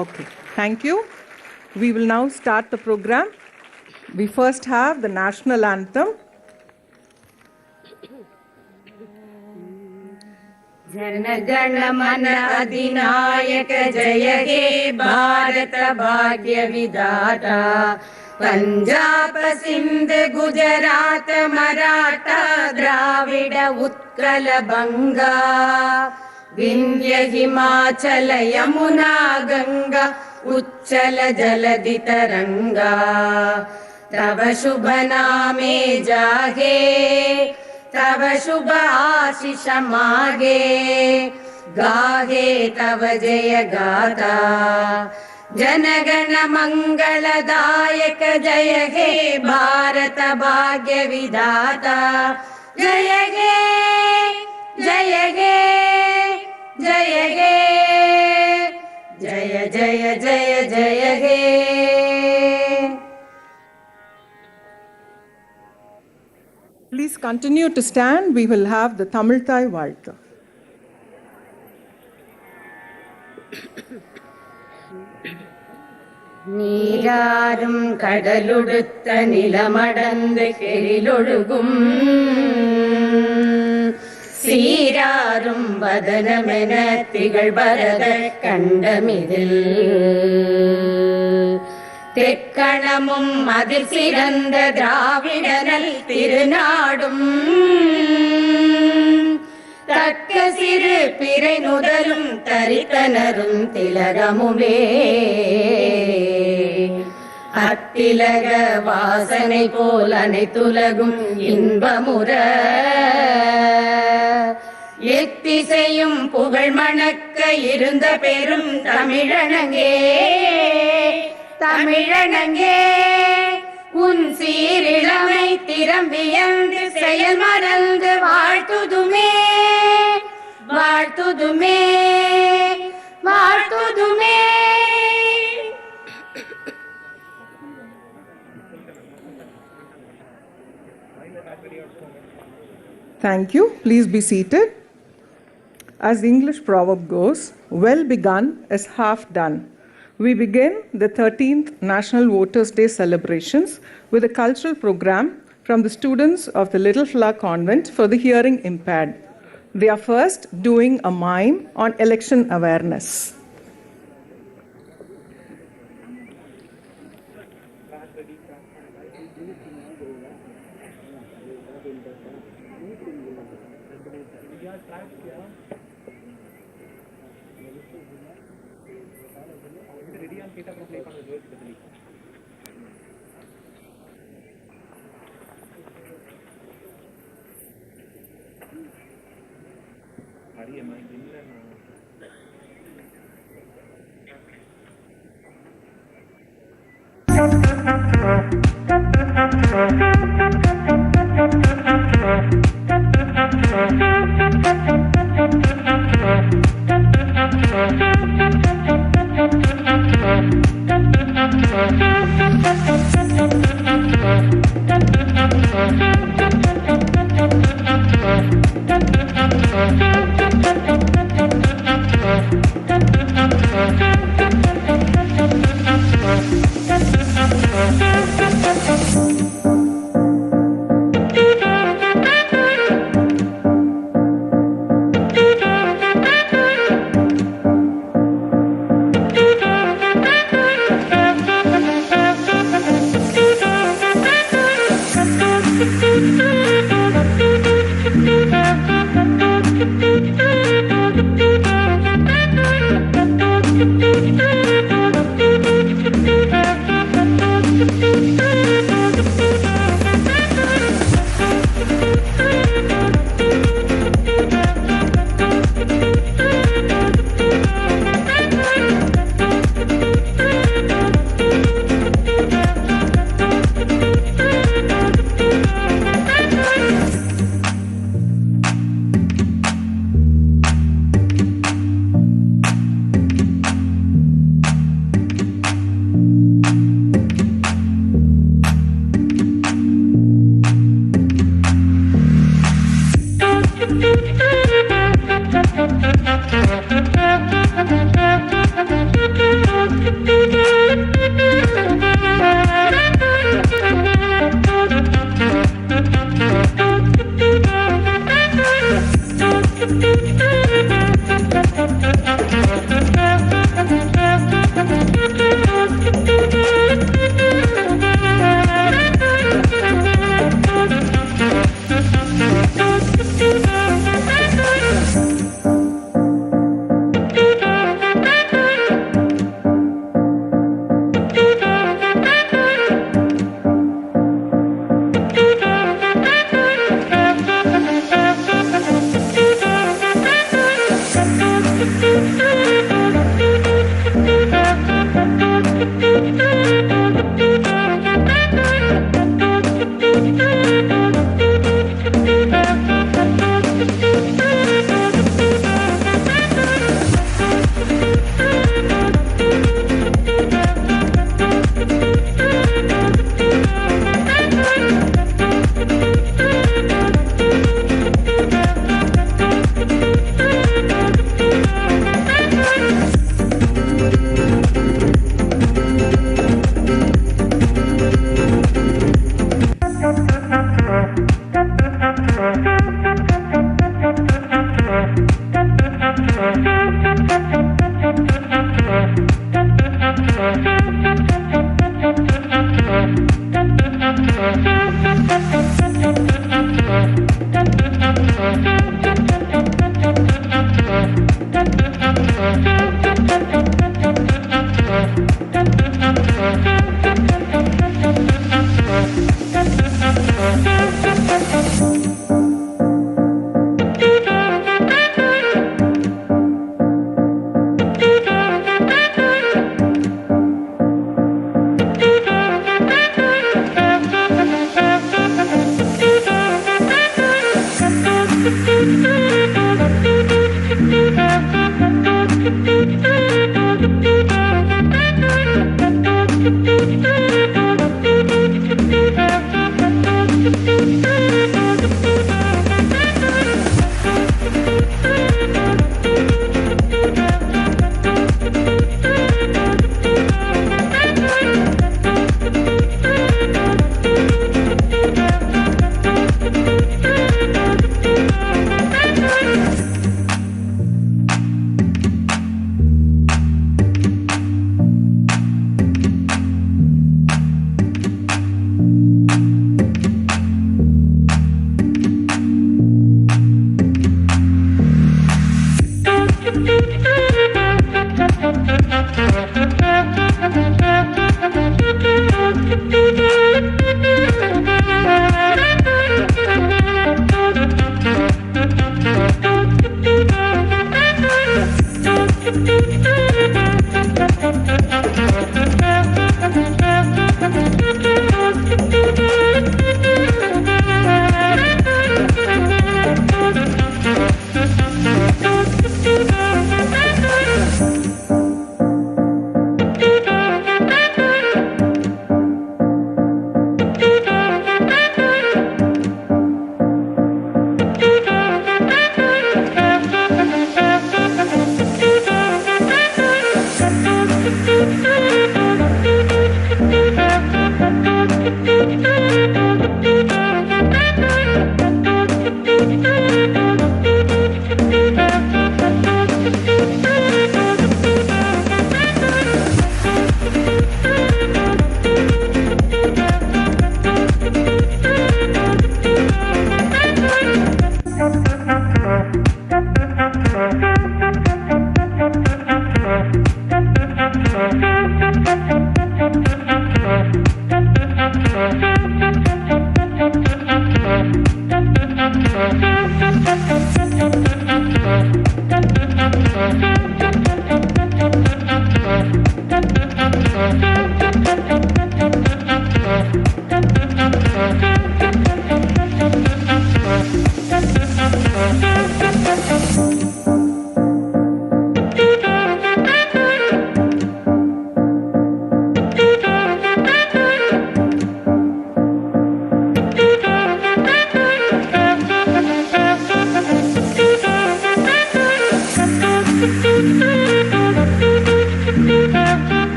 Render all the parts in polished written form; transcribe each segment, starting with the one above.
Okay, thank you. We will now start the program. We first have the national anthem. जनगण मन अधिनायक जय हे भारत भाग्य विधाता पंजाब सिंध गुजरात मराठा द्राविड उत्कल बंगा विंध्य हिमाचल यमुना गंगा उच्चल जलधि तरंगा तव शुभ नामे जागे तव शुभ आशीष मागे गाहे तव जय गाथा जनगण मंगलदायक जय हे भारत भाग्य विधाता जय हे जय हे जय हे जय जय जय जय हे. Please continue to stand. We will have the Tamil Thai Valthu. நீராறும் கடலுடுத்த நிலமடந்து கெழிலொழுகும் சீராறும் வதனமென திகழ் பரத கண்டமிதில் தெக்கணமும் அதில் சிறந்த திராவிடனல் திருநாடும் தக்க சிறு பிறை நுதலும் தரித்தனரும் திலகமுமே அத்திலக வாசனை போல் அனைத்துலகும் இன்பமுற எத்திசையும் புகழ் மணக்க இருந்த பெரும் தமிழனங்கே தமிழனங்கே உன் சீரிழமை திறம்பியந்து செயல் மறந்து வாழ்த்துதுமே வாழ்த்துதுமே வாழ்த்துதுமே. Thank you. Please be seated. As the English proverb goes, well begun is half done. We begin the 13th National Voters' Day celebrations with a cultural program from the students of the Little Flower Convent for the hearing impaired. They are first doing a mime on election awareness.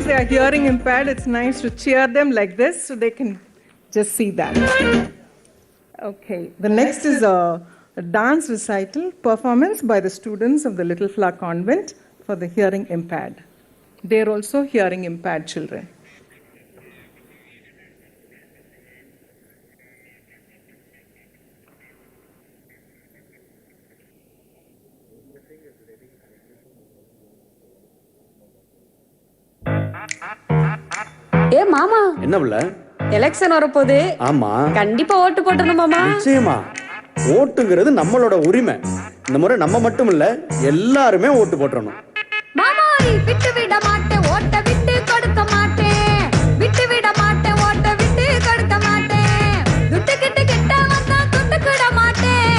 since they are hearing impaired, it's nice to cheer them like this so they can just see that. Okay, the next is a dance recital performance by the students of the Little Flower Convent for the hearing impaired. They are also hearing impaired children. ஏ மாமா, என்ன புள்ள? Election வரப்போகுது. ஆமா, கண்டிப்பா ஓட்டு போடணும் மாமா. நிச்சயமா. ஓட்டுங்கிறது நம்மளோட உரிமை. இந்த முறை நம்ம மட்டும் இல்ல, எல்லாருமே ஓட்டு போட்டுறணும். மாமாய், விட்டு விட மாட்டேன், ஓட்ட விட்டு கொடுக்க மாட்டேன். விட்டு விட மாட்டேன், ஓட்ட விட்டு கொடுக்க மாட்டேன். துட்டு கிட்டு கிட்ட வந்தா துட்டு கிட மாட்டேன்.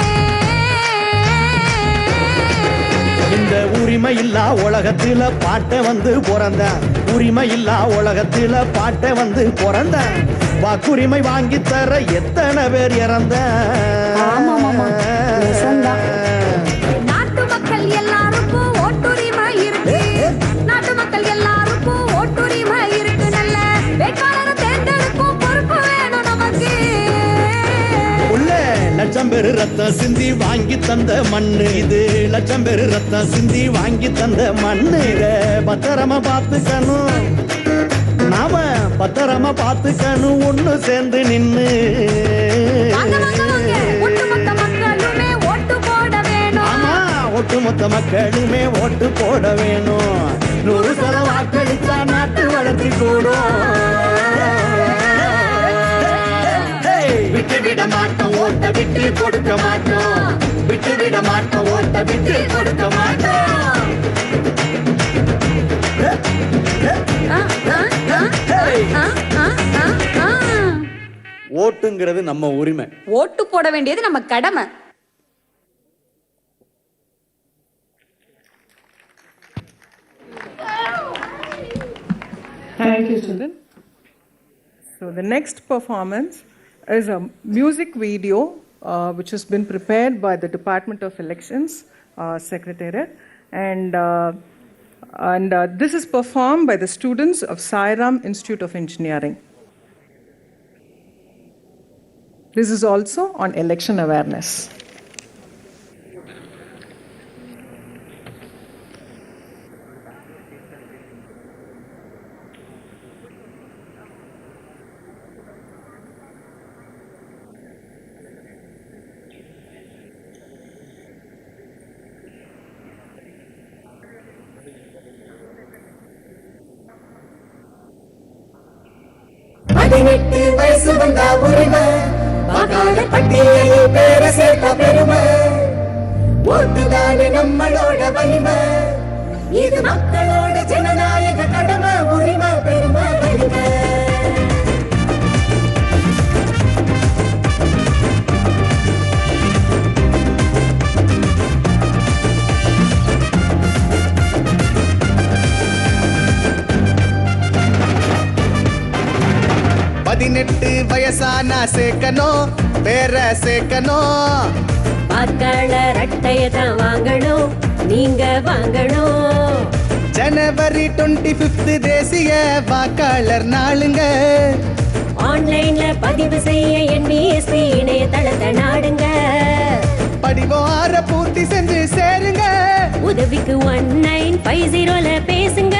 இந்த உரிமை இல்லா உலகத்துல பாட்ட வந்து பிறந்த, உரிமை இல்லா உலகத்துல பாட்ட வந்து பிறந்த, வாக்குரிமை வாங்கி தர எத்தனை பேர் இறந்த. ஆமா மாமா, நாட்டு மக்கள் எல்லாருக்கும் ஓட்டுரிமை இருக்கு. நாட்டு மக்கள் எல்லாருக்கும் ஓட்டுரிமை இருக்கு. நல்ல வேட்பாளரை தேர்ந்தெடுக்கும் பொறுப்பு வேணும் நமக்கு. உள்ள லட்சம் பேரு ரத்தம் சிந்தி வாங்கி தந்த மண்ணு இது, லட்சம் பேரு ரத்தம் சிந்தி வாங்கி தந்த மண்ணு. இத பத்திரமா பார்த்துக்கணும், நாம பத்திரமா பார்த்துக்கணும், ஒண்ணு சேர்ந்து நின்னு. ஒட்டுமொத்த மக்களுமே ஓட்டு போட வேணும். ஆமா, ஒட்டுமொத்த மக்களுமே ஓட்டு போட வேணும். 100% வாக்களித்தா நாட்டு வளர்ச்சி கூடும். விட்டு விட மாட்டோம், ஓட்ட விட்டு கொடுக்க மாட்டோம். விட்டு விட மாட்டோம், ஓட்ட விட்டு கொடுக்க மாட்டோம். ஓட்டுங்கிறது நம்ம உரிமை. ஓட்டு போட வேண்டியது நம்ம கடமை. Thank you, children. So the next performance is a music video which has been prepared by the Department of Elections Secretariat, and this is performed by the students of Sairam Institute of Engineering. This is also on election awareness. பதினெட்டு வயசு வந்தா உரிமை, வாக்காள பட்டியலில் பேர சேர்த்த பெருமை, ஓட்டுதானே நம்மளோட வலிமை, இது மக்களோட ஜனநாயக கடமை, உரிமை பெருமை வலிமை. பதினெட்டு வயசானா சேர்க்கணும், பேர சேர்க்கணும். வாக்காளர் அட்டையை தான் வாங்கணும், நீங்க வாங்கணும். ஜனவரி 25 தேசிய வாக்காளர் நாளுங்க. ஆன்லைன்ல பதிவு செய்ய NVSP இணையதளத்தை நாடுங்க. படிவம் 6 பூர்த்தி செஞ்சு சேருங்க. உதவிக்கு 1950ல பேசுங்க.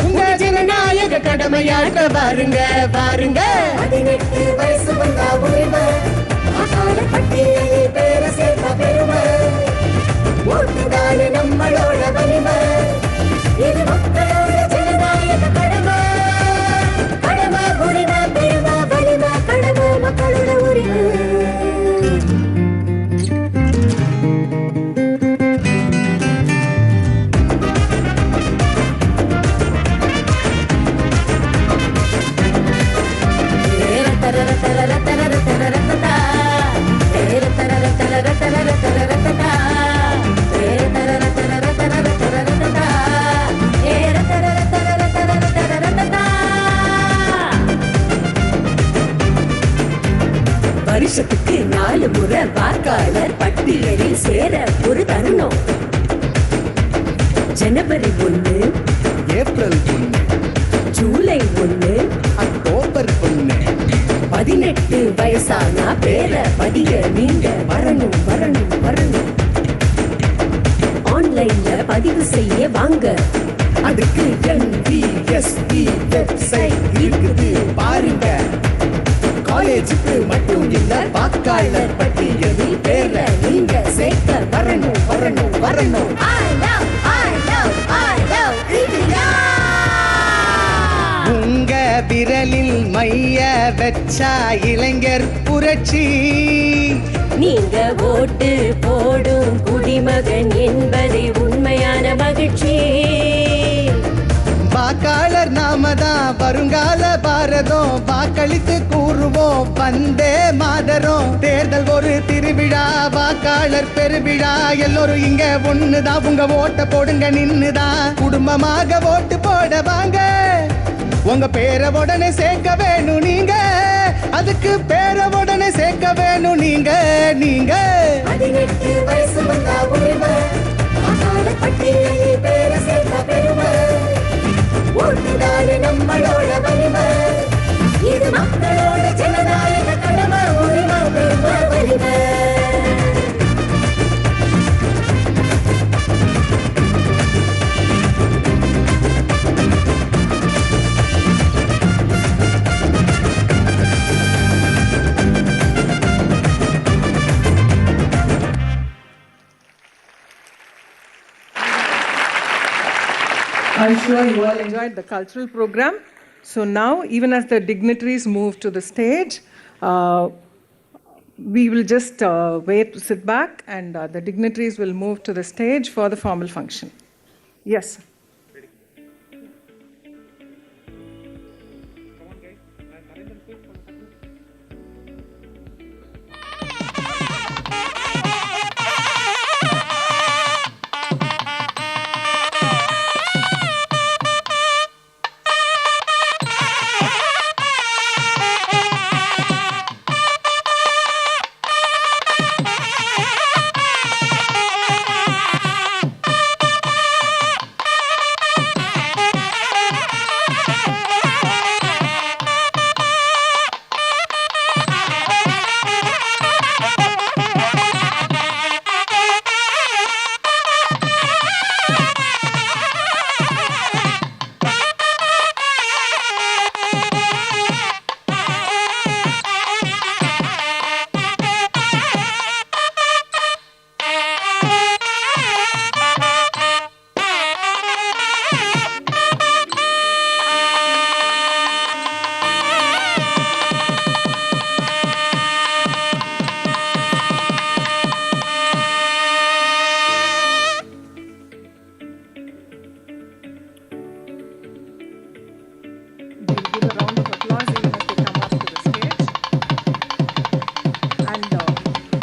உங்க ஜனநாயக கடமையாற்ற பாருங்க பாருங்க. 18 வயசு வந்தா உரிமை, வாக்காள பட்டியலில் பேர சேர்த்த பெருமை, ஓட்டுதானே நம்மளோட வலிமை, இது மக்களோட ஜனநாயக கடமை, கடமை உரிமை பெருமை வலிமை, கடமை மக்களோட உரிமை. வருஷத்துக்கு 4 முறை வாக்காளர் பட்டியலில் சேர ஒரு தருணம். ஜனவரி 1, ஏப்ரல் 1, ஜூலை 1 அக்டோபர் 1 18 வயசானா பேர பதிய நீங்க வரணும் வரணும் வரணும். ஆன்லைன்ல பதிவு செய்ய வாங்க. அதுக்கு NVSE வெப்சைட் இருக்குது பாருங்க. காலேஜுக்கு மட்டும் இல்ல வாக்காளர் பட்டியலில் பேர நீங்க சேர்க்க வரணும் வரணும் வரணும். I love India. உங்க விரலில் மைய வச்சா இளைஞர் புரட்சி. நீங்க ஓட்டு போடும் குடிமகன் என்பதே உண்மையான மகிழ்ச்சி. வாக்காளர் நாம தான் வருங்கால பாரதம். வாக்களித்து கூறுவோம் வந்தே மாதரம். தேர்தல் ஒரு திருவிழா, வாக்காளர் பெருவிழா. எல்லோரும் இங்க ஒண்ணுதான், உங்க ஓட்ட போடுங்க நின்னுதான். குடும்பமாக ஓட்டு போட வாங்க. உங்க பேரை உடனே சேர்க்க வேணும் நீங்க. அதுக்கு பேரை உடனே சேர்க்க வேணும் நீங்க. 18 வயசு வந்தா உரிமை, வாக்காளர் பட்டியலில் பேர சேர்த்த பெருமை. ஓட்டுதானே நம்மளோட வலிமை, இது மக்களோட ஜனநாயக கடமை. உரிமை பெருமை வலிமை. I'm sure you all enjoyed the cultural program. So now, even as the dignitaries move to the stage, we will just wait to sit back, and the dignitaries will move to the stage for the formal function. Yes, sir.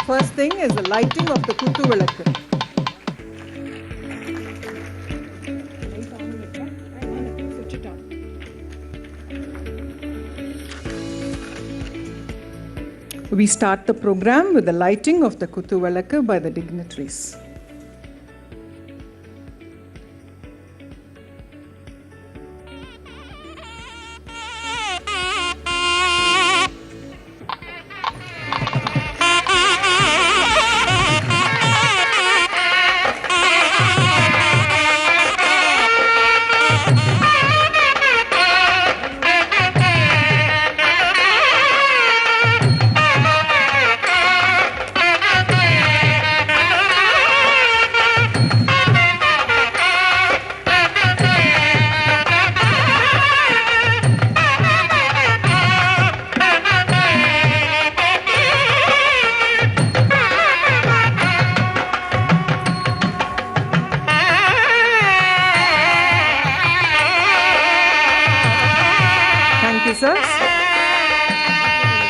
First thing is the lighting of the Kuttu Vilakku. We start the program with the lighting of the Kuttu Vilakku by the dignitaries.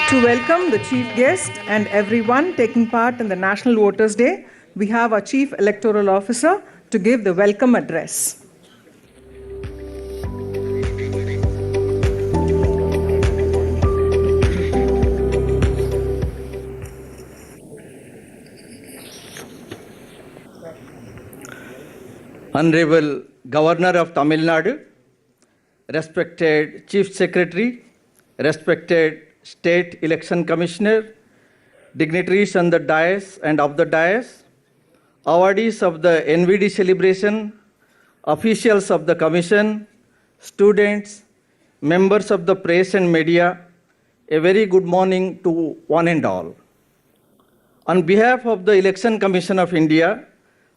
To welcome the chief guest and everyone taking part in the National Voters Day, we have our Chief Electoral Officer to give the welcome address. Honorable Governor of Tamil Nadu, respected Chief Secretary, respected State Election Commissioner, dignitaries on the dais and of the dais, awardees of the NVD celebration, officials of the Commission, students, members of the press and media, a very good morning to one and all. On behalf of the Election Commission of India,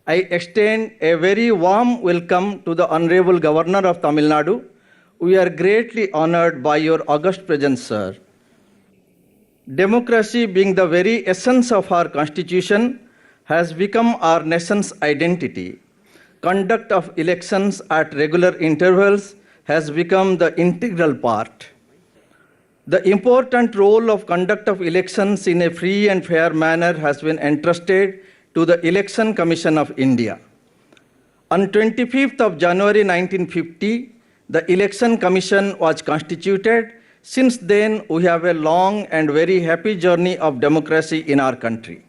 I extend a very warm welcome to the Honorable Governor of Tamil Nadu. We are greatly honored by your august presence, sir. Democracy, being the very essence of our Constitution, has become our nation's identity. Conduct of elections at regular intervals has become the integral part. The important role of conduct of elections in a free and fair manner has been entrusted to the Election Commission of India. On 25th of January 1950, the Election Commission was constituted. Since then, we have a long and very happy journey of democracy in our country.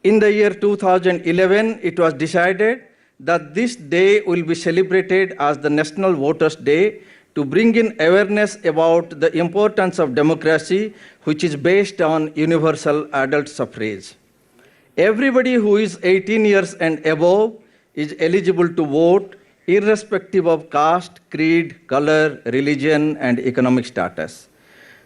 In the year 2011, it was decided that this day will be celebrated as the National Voters' Day to bring in awareness about the importance of democracy, which is based on universal adult suffrage. Everybody who is 18 years and above is eligible to vote, irrespective of caste, creed, color, religion, and economic status.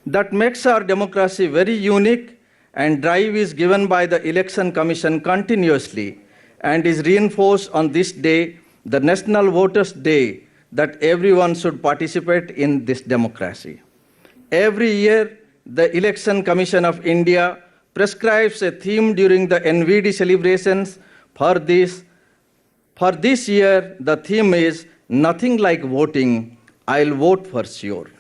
That makes our democracy very unique, and drive is given by the Election Commission continuously and is reinforced on this day, the National Voters' Day, that everyone should participate in this democracy. Every year, the Election Commission of India prescribes a theme during the NVD celebrations. For this year, the theme is Nothing Like Voting, I'll Vote for Sure.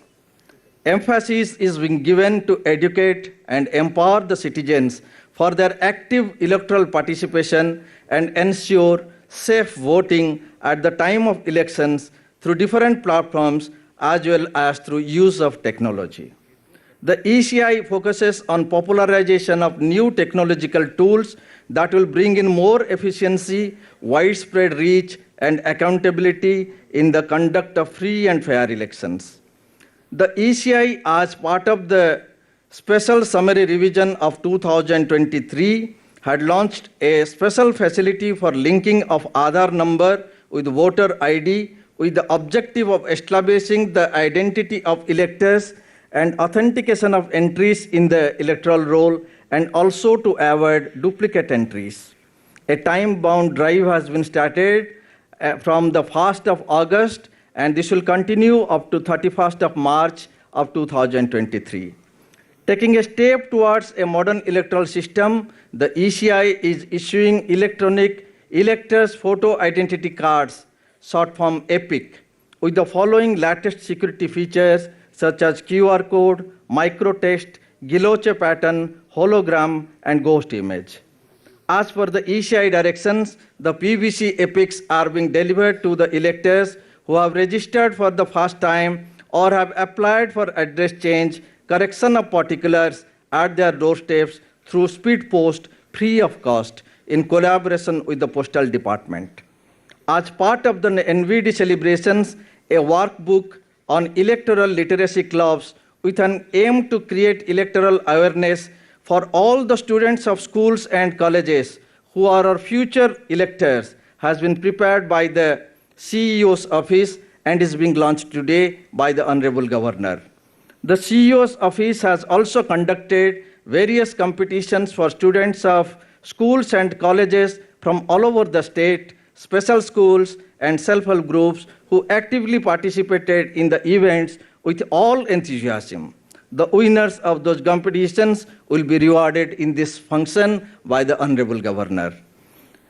Emphasis is being given to educate and empower the citizens for their active electoral participation and ensure safe voting at the time of elections through different platforms as well as through use of technology. The ECI focuses on popularization of new technological tools that will bring in more efficiency, widespread reach, and accountability in the conduct of free and fair elections. The ECI, as part of the special summary revision of 2023, had launched a special facility for linking of Aadhaar number with voter ID with the objective of establishing the identity of electors and authentication of entries in the electoral roll, and also to avoid duplicate entries. A time-bound drive has been started from the 1st of August, and this will continue up to 31st of March of 2023. Taking a step towards a modern electoral system, the ECI is issuing electronic electors' photo identity cards, short form EPIC, with the following latest security features such as QR code, microtext, Guilloche pattern, hologram, and ghost image. As per the ECI directions, the PVC EPICs are being delivered to the electors who have registered for the first time or have applied for address change, correction of particulars at their doorsteps through speed post free of cost in collaboration with the Postal Department. As part of the NVD celebrations, a workbook on electoral literacy clubs with an aim to create electoral awareness for all the students of schools and colleges who are our future electors has been prepared by the CEO's office and is being launched today by the Honorable Governor. The CEO's office has also conducted various competitions for students of schools and colleges from all over the state, special schools, and self-help groups who actively participated in the events with all enthusiasm. The winners of those competitions will be rewarded in this function by the Honorable Governor.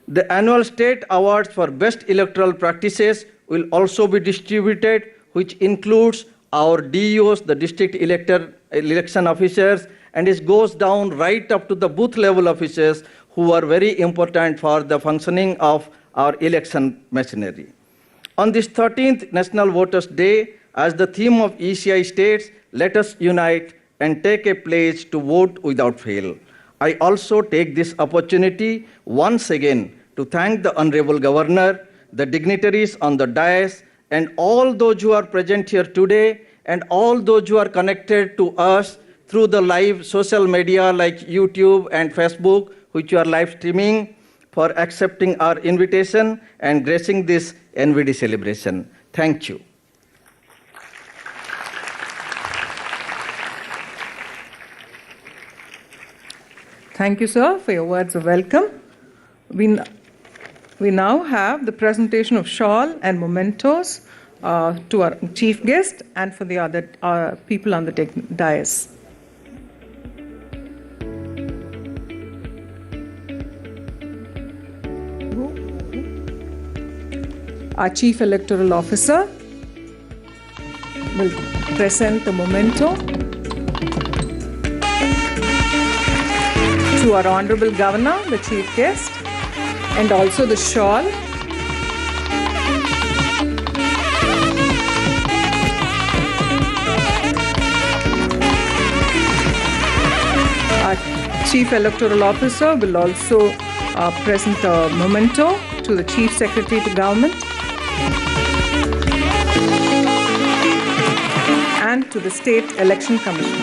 The annual state awards for best electoral practices will also be distributed, which includes our DEOs, the district election officers, and it goes down right up to the booth level officers who are very important for the functioning of our election machinery. On this 13th National Voters' Day, as the theme of ECI states, let us unite and take a pledge to vote without fail. I also take this opportunity once again to thank the Honorable Governor, the dignitaries on the dais, and all those who are present here today, and all those who are connected to us through the live social media like YouTube and Facebook, which you are live streaming, for accepting our invitation and gracing this NVD celebration. Thank you. Thank you, sir, for your words of welcome. We now have the presentation of shawl and mementos to our chief guest and for the other people on the dais. Our Chief Electoral Officer will present the memento to our Honorable Governor, the Chief Guest, and also the shawl. Our Chief Electoral Officer will also present a memento to the Chief Secretary to Government and to the State Election Commission.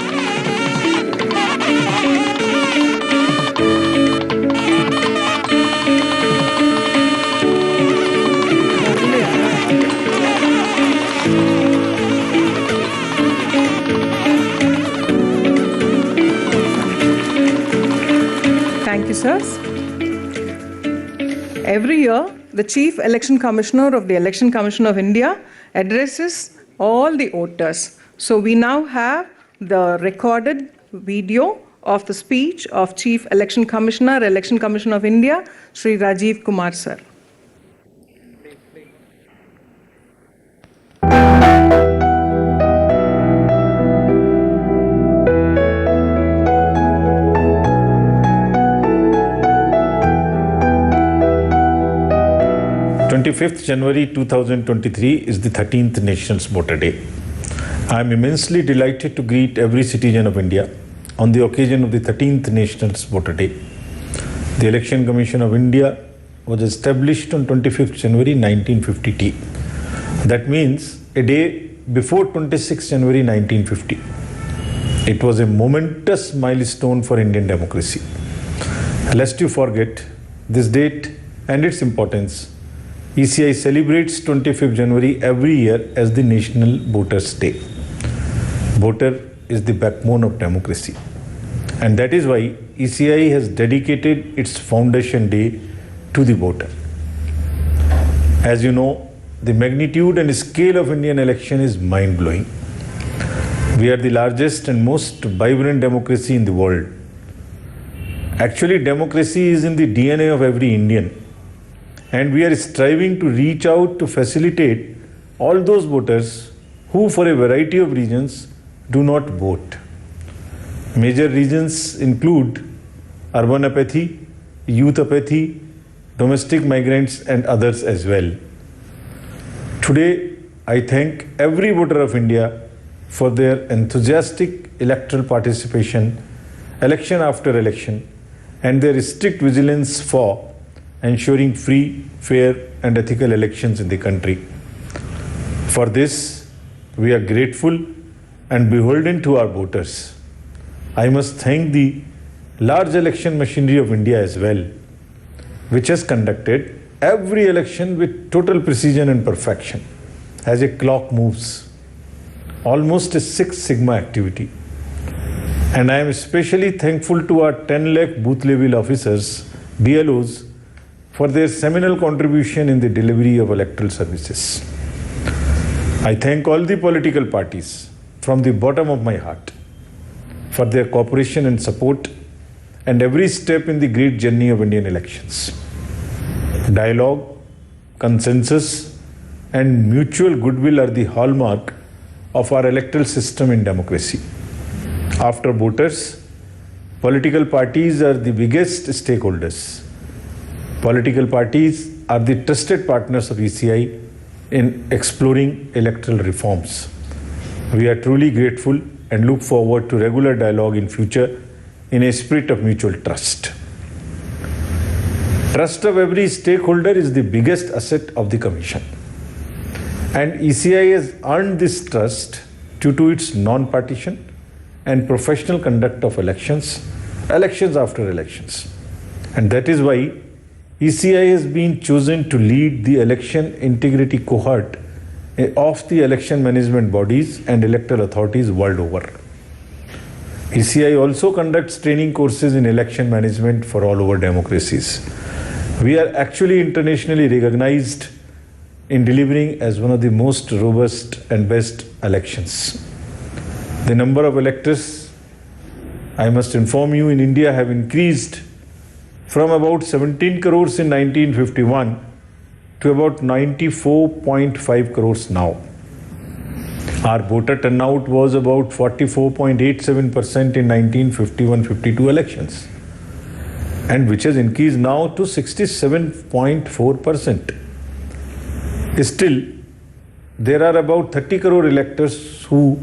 Thank you, sirs. Every year, the Chief Election Commissioner of the Election Commission of India addresses all the voters. So we now have the recorded video of the speech of Chief Election Commissioner, Election Commission of India, Sri Rajiv Kumar sir. January 2023 is the 13th National Voter Day. I am immensely delighted to greet every citizen of India on the occasion of the 13th National Voter Day. The Election Commission of India was established on 25th January 1950. That means a day before 26th January 1950. It was a momentous milestone for Indian democracy. Lest you forget this date and its importance, ECI celebrates 25th January every year as the National Voters' Day. Voter is the backbone of democracy. And that is why ECI has dedicated its foundation day to the voter. As you know, the magnitude and scale of Indian election is mind-blowing. We are the largest and most vibrant democracy in the world. Actually, democracy is in the DNA of every Indian. And we are striving to reach out to facilitate all those voters who, for a variety of reasons, do not vote. Major reasons include urban apathy, youth apathy, domestic migrants, and others as well. Today, I thank every voter of India for their enthusiastic electoral participation, election after election, and their strict vigilance for ensuring free, fair, and ethical elections in the country. For this, we are grateful and beholden to our voters. I must thank the large election machinery of India as well, which has conducted every election with total precision and perfection, as a clock moves, almost a Six Sigma activity. And I am especially thankful to our 10 lakh booth level officers, BLOs, for their seminal contribution in the delivery of electoral services. I thank all the political parties from the bottom of my heart for their cooperation and support and every step in the great journey of Indian elections. Dialogue, consensus, and mutual goodwill are the hallmark of our electoral system in democracy. After voters, political parties are the biggest stakeholders. Political parties are the trusted partners of ECI in exploring electoral reforms. We are truly grateful and look forward to regular dialogue in future in a spirit of mutual trust. Trust of every stakeholder is the biggest asset of the Commission. And ECI has earned this trust due to its non-partisan and professional conduct of elections after elections. And that is why ECI has been chosen to lead the election integrity cohort of the election management bodies and electoral authorities world over. ECI also conducts training courses in election management for all over democracies. We are actually internationally recognized in delivering as one of the most robust and best elections. The number of electors, I must inform you, in India have increased from about 17 crores in 1951 to about 94.5 crores now. Our voter turnout was about 44.87% in 1951-52 elections, and which has increased now to 67.4%. Still, there are about 30 crore electors who,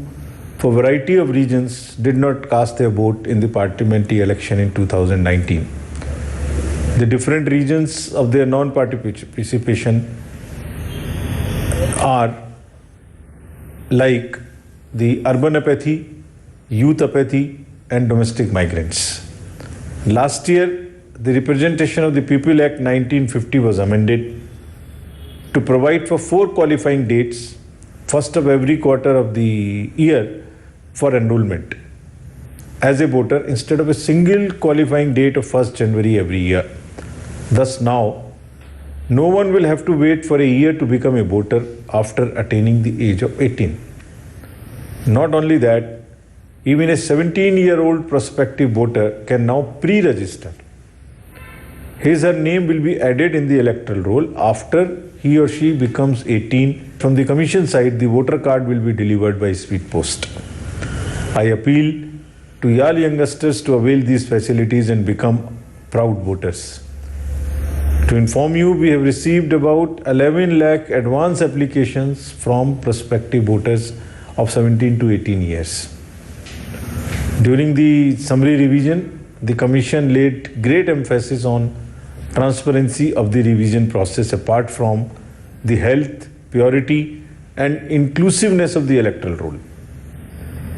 for a variety of reasons, did not cast their vote in the parliamentary election in 2019. The different reasons of their non-participation are like the urban apathy, youth apathy, and domestic migrants. Last year, the Representation of the People Act 1950 was amended to provide for 4 qualifying dates, first of every quarter of the year, for enrollment as a voter instead of a single qualifying date of 1st January every year. Thus now, no one will have to wait for a year to become a voter after attaining the age of 18. Not only that, even a 17-year-old prospective voter can now pre-register. His or her name will be added in the electoral roll after he or she becomes 18. From the Commission side, the voter card will be delivered by speed post. I appeal to all youngsters to avail these facilities and become proud voters. To inform you, we have received about 11 lakh advance applications from prospective voters of 17 to 18 years. During the summary revision, the Commission laid great emphasis on transparency of the revision process apart from the health, purity, and inclusiveness of the electoral roll.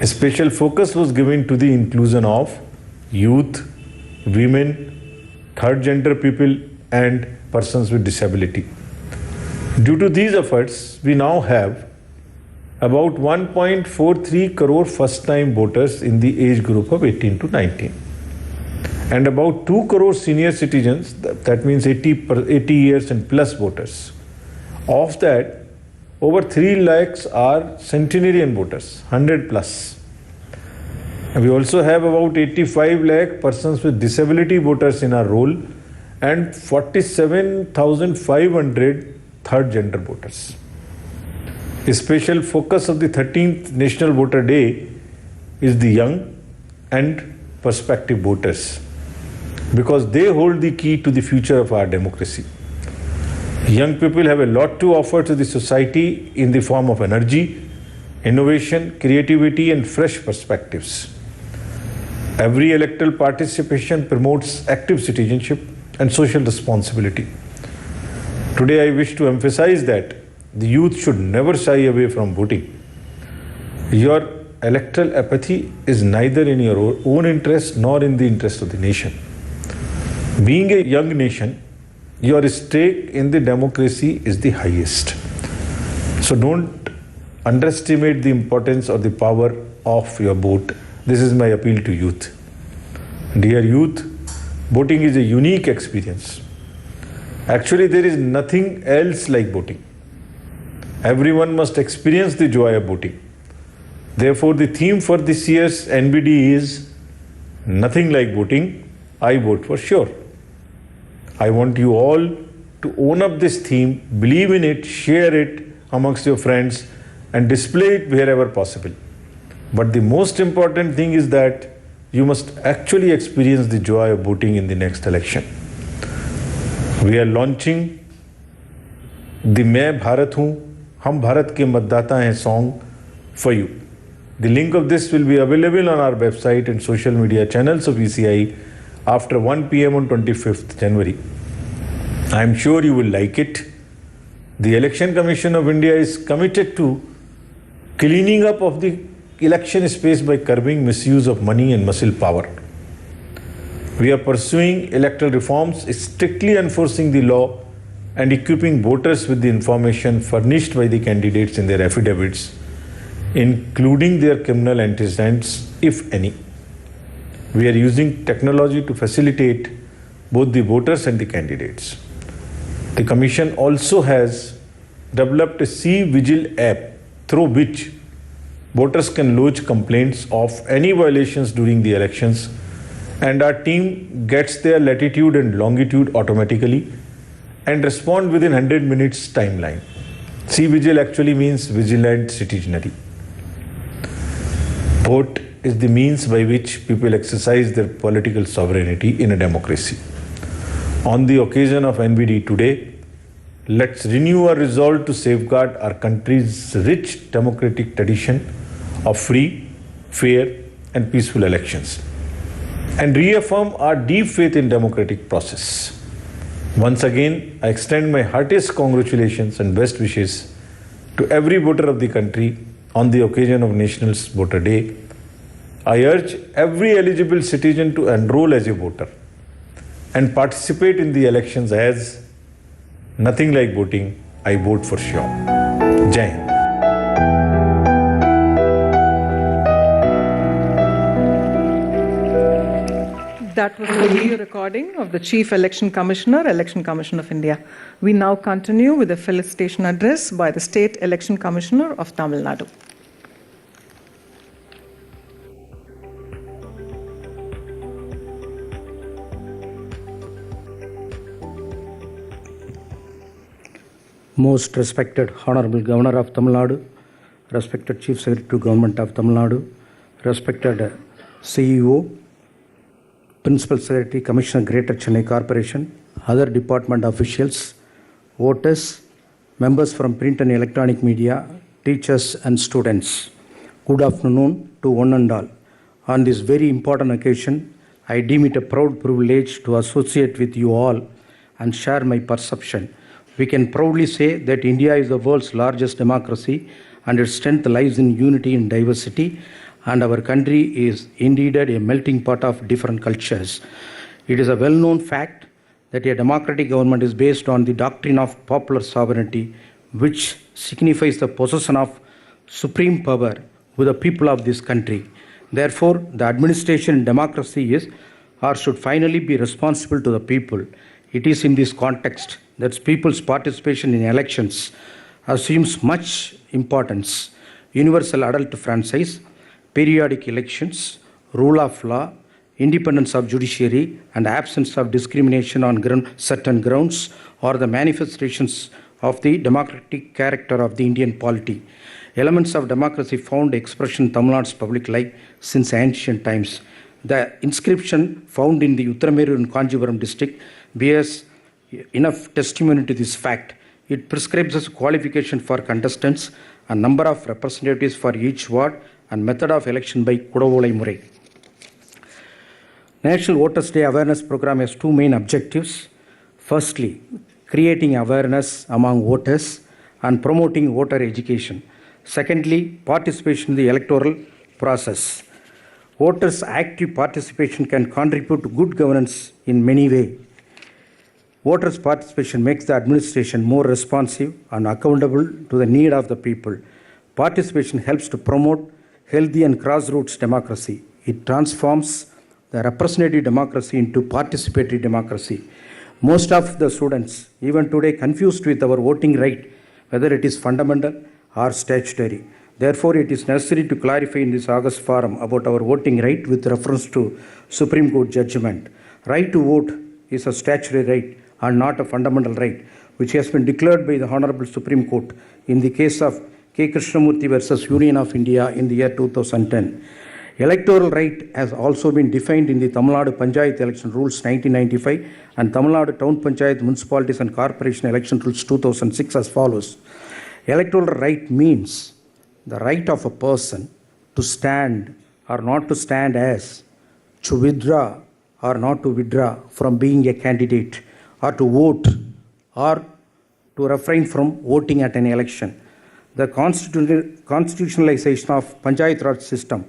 A special focus was given to the inclusion of youth, women, third gender people, and persons with disability. Due to these efforts, we now have about 1.43 crore first-time voters in the age group of 18 to 19. And about 2 crore senior citizens, that means 80 years and plus voters. Of that, over 3 lakhs are centenarian voters, 100 plus. And we also have about 85 lakh persons with disability voters in our roll and 47,500 third gender voters. A special focus of the 13th National Voter Day is the young and prospective voters, because they hold the key to the future of our democracy. Young people have a lot to offer to the society in the form of energy, innovation, creativity, and fresh perspectives. Every electoral participation promotes active citizenship and social responsibility. Today, I wish to emphasize that the youth should never shy away from voting. Your electoral apathy is neither in your own interest nor in the interest of the nation. Being a young nation, your stake in the democracy is the highest. So don't underestimate the importance or the power of your vote. This is my appeal to youth. Dear youth, voting is a unique experience. Actually, there is nothing else like voting. Everyone must experience the joy of voting. Therefore, the theme for this year's NBD is nothing like voting, I vote for sure. I want you all to own up this theme, believe in it, share it amongst your friends, and display it wherever possible. But the most important thing is that you must actually experience the joy of voting in the next election. We are launching the मैं भारत हूँ, हम भारत के मतदाता हैं song for you. The link of this will be available on our website and social media channels of ECI after 1 p.m. on 25th January. I am sure you will like it. The Election Commission of India is committed to cleaning up of the election space by curbing misuse of money and muscle power. We are pursuing electoral reforms, strictly enforcing the law and equipping voters with the information furnished by the candidates in their affidavits, including their criminal antecedents, if any. We are using technology to facilitate both the voters and the candidates. The Commission also has developed a C-Vigil app through which voters can lodge complaints of any violations during the elections, and our team gets their latitude and longitude automatically and respond within 100 minutes timeline. C-Vigil actually means vigilant citizenry. Vote is the means by which people exercise their political sovereignty in a democracy. On the occasion of NVD today, let's renew our resolve to safeguard our country's rich democratic tradition of free, fair, and peaceful elections, and reaffirm our deep faith in democratic process. Once again, I extend my heartiest congratulations and best wishes to every voter of the country on the occasion of National Voter Day. I urge every eligible citizen to enroll as a voter and participate in the elections, as nothing like voting, I vote for sure. Jai Hind. That was the video recording of the Chief Election Commissioner, Election Commission of India. We now continue with the felicitation address by the State Election Commissioner of Tamil Nadu. Most respected Honorable Governor of Tamil Nadu, respected Chief Secretary to Government of Tamil Nadu, respected CEO, Principal Secretary, Commissioner Greater Chennai Corporation, other department officials, voters, members from print and electronic media, teachers and students. Good afternoon to one and all. On this very important occasion, I deem it a proud privilege to associate with you all and share my perception. We can proudly say that India is the world's largest democracy and its strength lies in unity and diversity, and our country is indeed a melting pot of different cultures. It is a well-known fact that a democratic government is based on the doctrine of popular sovereignty, which signifies the possession of supreme power with the people of this country. Therefore, the administration in democracy is or should finally be responsible to the people. It is in this context that people's participation in elections assumes much importance. Universal adult franchise, periodic elections, rule of law, independence of judiciary, and absence of discrimination on certain grounds are the manifestations of the democratic character of the Indian polity. Elements of democracy found expression in Tamil Nadu's public life since ancient times. The inscription found in the Uttarameru in Kanjivaram district bears enough testimony to this fact. It prescribes as qualification for contestants, a number of representatives for each ward, and method of election by Kudavolai Murai. National Voters' Day Awareness Program has two main objectives. Firstly, creating awareness among voters and promoting voter education. Secondly, participation in the electoral process. Voters' active participation can contribute to good governance in many ways. Voters' participation makes the administration more responsive and accountable to the need of the people. Participation helps to promote healthy and grassroots democracy. It transforms the representative democracy into participatory democracy. Most of the students, even today, confused with our voting right, whether it is fundamental or statutory. Therefore, it is necessary to clarify in this August forum about our voting right with reference to Supreme Court judgment. Right to vote is a statutory right and not a fundamental right, which has been declared by the Honorable Supreme Court in the case of K. Krishnamurthy versus Union of India in the year 2010. Electoral right has also been defined in the Tamil Nadu Panchayat Election Rules 1995 and Tamil Nadu Town Panchayat Municipalities and Corporation Election Rules 2006 as follows. Electoral right means the right of a person to stand or not to stand as, to withdraw or not to withdraw from being a candidate, or to vote or to refrain from voting at an election. The constitutionalization of Panchayat Raj system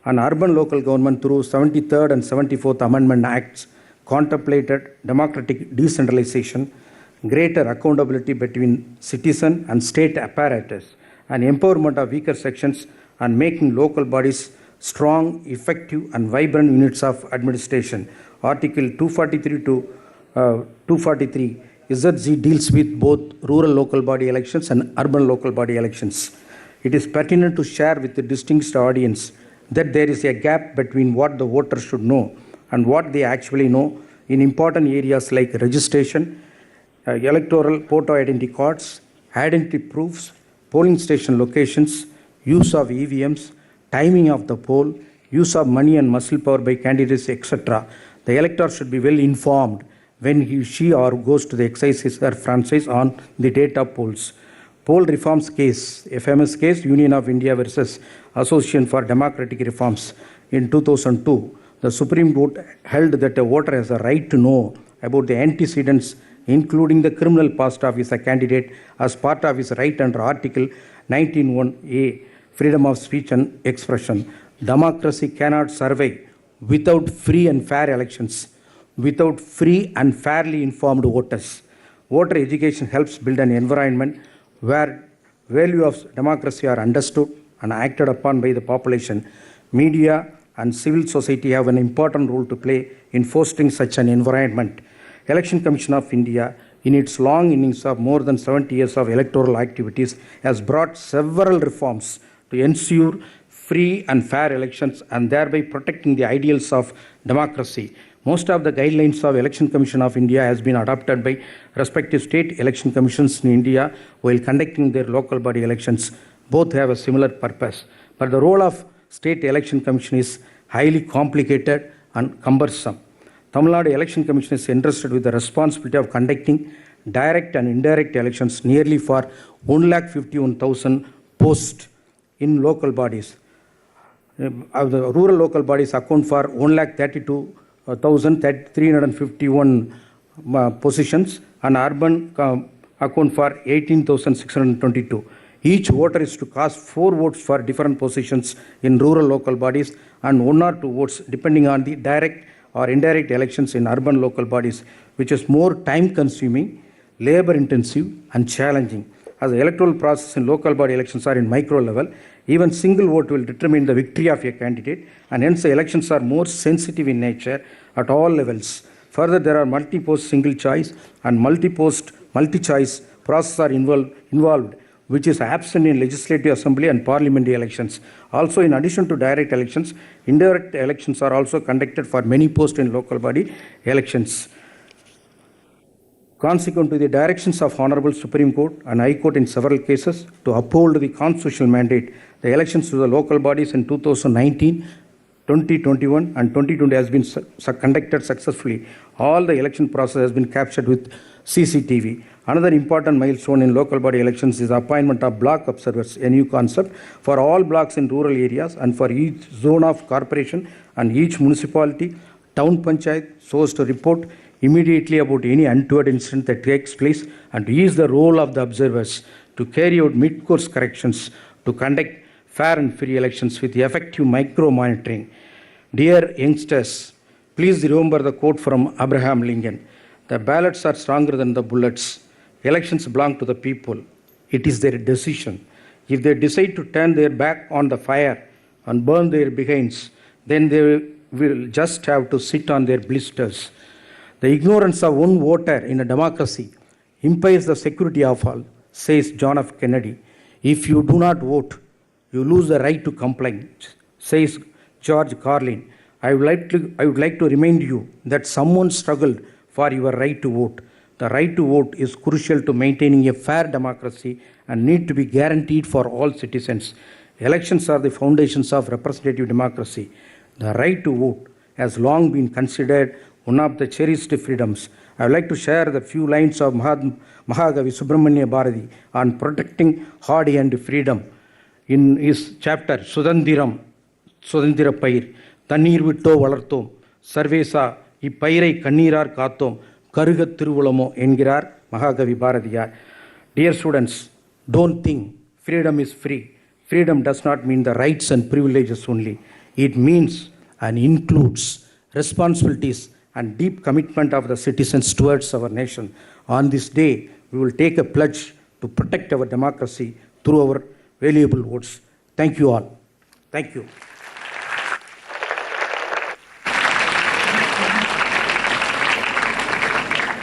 and urban local government through 73rd and 74th Amendment Acts contemplated democratic decentralization, greater accountability between citizen and state apparatus, and empowerment of weaker sections, and making local bodies strong, effective, and vibrant units of administration. Article 243 to 243 ZZ deals with both rural local body elections and urban local body elections. It is pertinent to share with the distinguished audience that there is a gap between what the voters should know and what they actually know in important areas like registration, electoral photo identity cards, identity proofs, polling station locations, use of EVMs, timing of the poll, use of money and muscle power by candidates, etc. The elector should be well informed when she or goes to the exercise or franchise on the date of polls. Poll reforms case, a famous case, Union of India versus Association for Democratic Reforms in 2002. The Supreme Court held that a voter has a right to know about the antecedents, including the criminal past of his candidate, as part of his right under Article 19(1)(a), freedom of speech and expression. Democracy cannot survive without free and fair elections, without free and fairly informed voters. Voter education helps build an environment where value of democracy are understood and acted upon by the population. Media and civil society have an important role to play in fostering such an environment. Election Commission of India, in its long innings of more than 70 years of electoral activities, has brought several reforms to ensure free and fair elections and thereby protecting the ideals of democracy. Most of the guidelines of Election Commission of India has been adopted by respective state election commissions in India while conducting their local body elections. Both have a similar purpose. But the role of State Election Commission is highly complicated and cumbersome. Tamil Nadu Election Commission is entrusted with the responsibility of conducting direct and indirect elections nearly for 151,000 posts in local bodies. The rural local bodies account for 132,351 positions and urban account for 18,622. Each voter is to cast 4 votes for different positions in rural local bodies and 1 or 2 votes depending on the direct or indirect elections in urban local bodies, which is more time consuming, labor intensive and challenging. As the electoral process in local body elections are in micro level, even single vote will determine the victory of a candidate, and hence the elections are more sensitive in nature at all levels. Further, there are multi-post single choice and multi-post multi-choice processes are involved, which is absent in legislative assembly and parliamentary elections. Also, in addition to direct elections, indirect elections are also conducted for many posts in local body elections. Consequent to the directions of Honorable Supreme Court and High Court in several cases to uphold the constitutional mandate, the elections to the local bodies in 2019, 2021 and 2020 has been conducted successfully. All the election process has been captured with CCTV. Another important milestone in local body elections is the appointment of block observers, a new concept for all blocks in rural areas and for each zone of corporation and each municipality, town panchayat, so as to report immediately about any untoward incident that takes place and to use the role of the observers to carry out mid-course corrections to conduct fair and free elections with effective micro-monitoring. Dear youngsters, please remember the quote from Abraham Lincoln: "The ballots are stronger than the bullets. Elections belong to the people. It is their decision. If they decide to turn their back on the fire and burn their behinds, then they will just have to sit on their blisters. The ignorance of one voter in a democracy impairs the security of all," says John F. Kennedy. "If you do not vote, you lose the right to complain," says George Carlin. I would like to remind you that someone struggled for your right to vote. The right to vote is crucial to maintaining a fair democracy and need to be guaranteed for all citizens. Elections are the foundations of representative democracy. The right to vote has long been considered one of the cherished freedoms. I would like to share the few lines of Mahakavi Subramanya Bharati on protecting hardy and freedom. In his chapter, Sudandira Pair, Tannir Vitto Valarthom, Sarvesa, இப்பயிரை கண்ணீரார் காத்தோம் கருகத் திருவுளமோ என்கிறார் மகாகவி Bharathiyar. Dear students, don't think freedom is free. Freedom does not mean the rights and privileges only. It means and includes responsibilities and deep commitment of the citizens towards our nation. On this day, we will take a pledge to protect our democracy through our valuable votes. Thank you all. Thank you.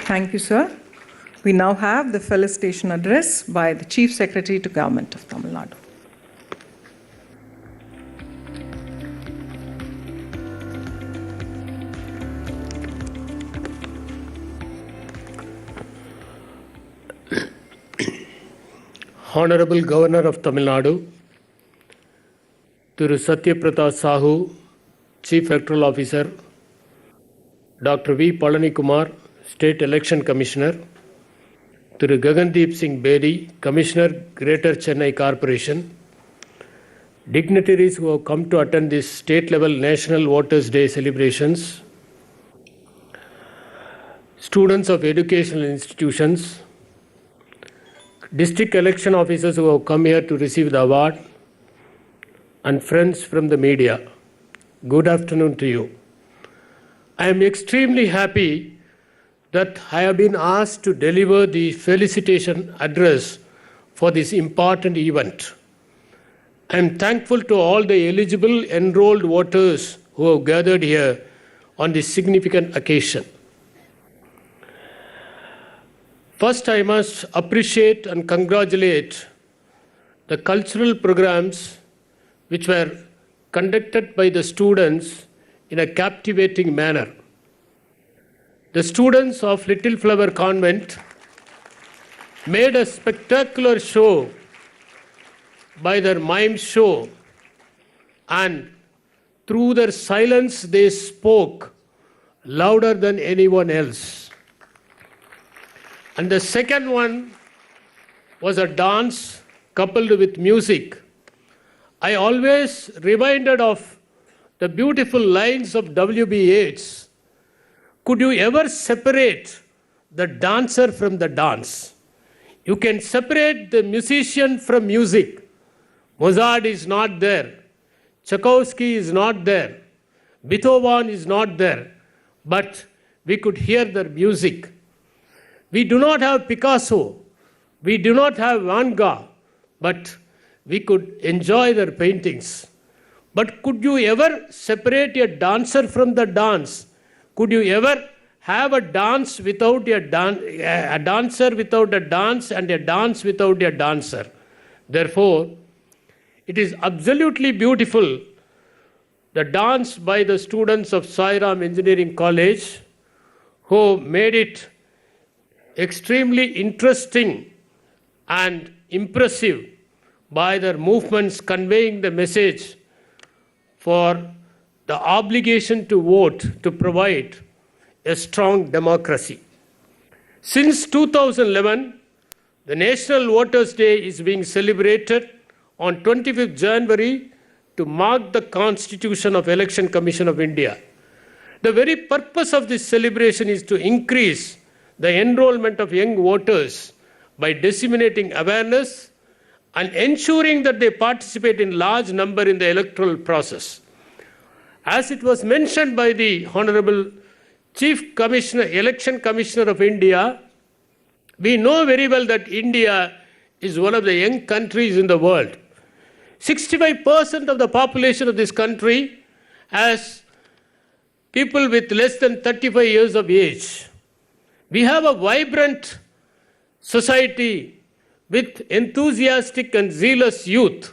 Thank you, sir. We now have the felicitation address by the Chief Secretary to Government of Tamil Nadu. Honorable Governor of Tamil Nadu, Thiru Satyaprata Sahu, Chief Electoral Officer, Dr. V. Palani Kumar, State Election Commissioner, Thiru Gagandeep Singh Bedi, Commissioner, Greater Chennai Corporation, dignitaries who have come to attend this state-level National Voters' Day celebrations, students of educational institutions, district election officers who have come here to receive the award, and friends from the media, good afternoon to you. I am extremely happy that I have been asked to deliver the felicitation address for this important event. I am thankful to all the eligible enrolled voters who have gathered here on this significant occasion. First, I must appreciate and congratulate the cultural programs which were conducted by the students in a captivating manner. The students of Little Flower Convent made a spectacular show by their mime show, and through their silence they spoke louder than anyone else. And the second one was a dance coupled with music. I always reminded of the beautiful lines of W.B. Yeats. Could you ever separate the dancer from the dance? You can separate the musician from music. Mozart is not there. Tchaikovsky is not there. Beethoven is not there. But we could hear their music. We do not have Picasso, we do not have Van Gogh, but we could enjoy their paintings. But could you ever separate a dancer from the dance? Could you ever have a dance without a dancer without a dance, and a dance without a dancer? Therefore, it is absolutely beautiful, the dance by the students of Sai Ram Engineering College, who made it extremely interesting and impressive by their movements conveying the message for the obligation to vote to provide a strong democracy. Since 2011, the National Voters' Day is being celebrated on 25th January to mark the Constitution of Election Commission of India. The very purpose of this celebration is to increase the enrollment of young voters by disseminating awareness and ensuring that they participate in large number in the electoral process. As it was mentioned by the Honorable Chief Commissioner, Election Commissioner of India, we know very well that India is one of the young countries in the world. 65% of the population of this country has people with less than 35 years of age. We have a vibrant society with enthusiastic and zealous youth,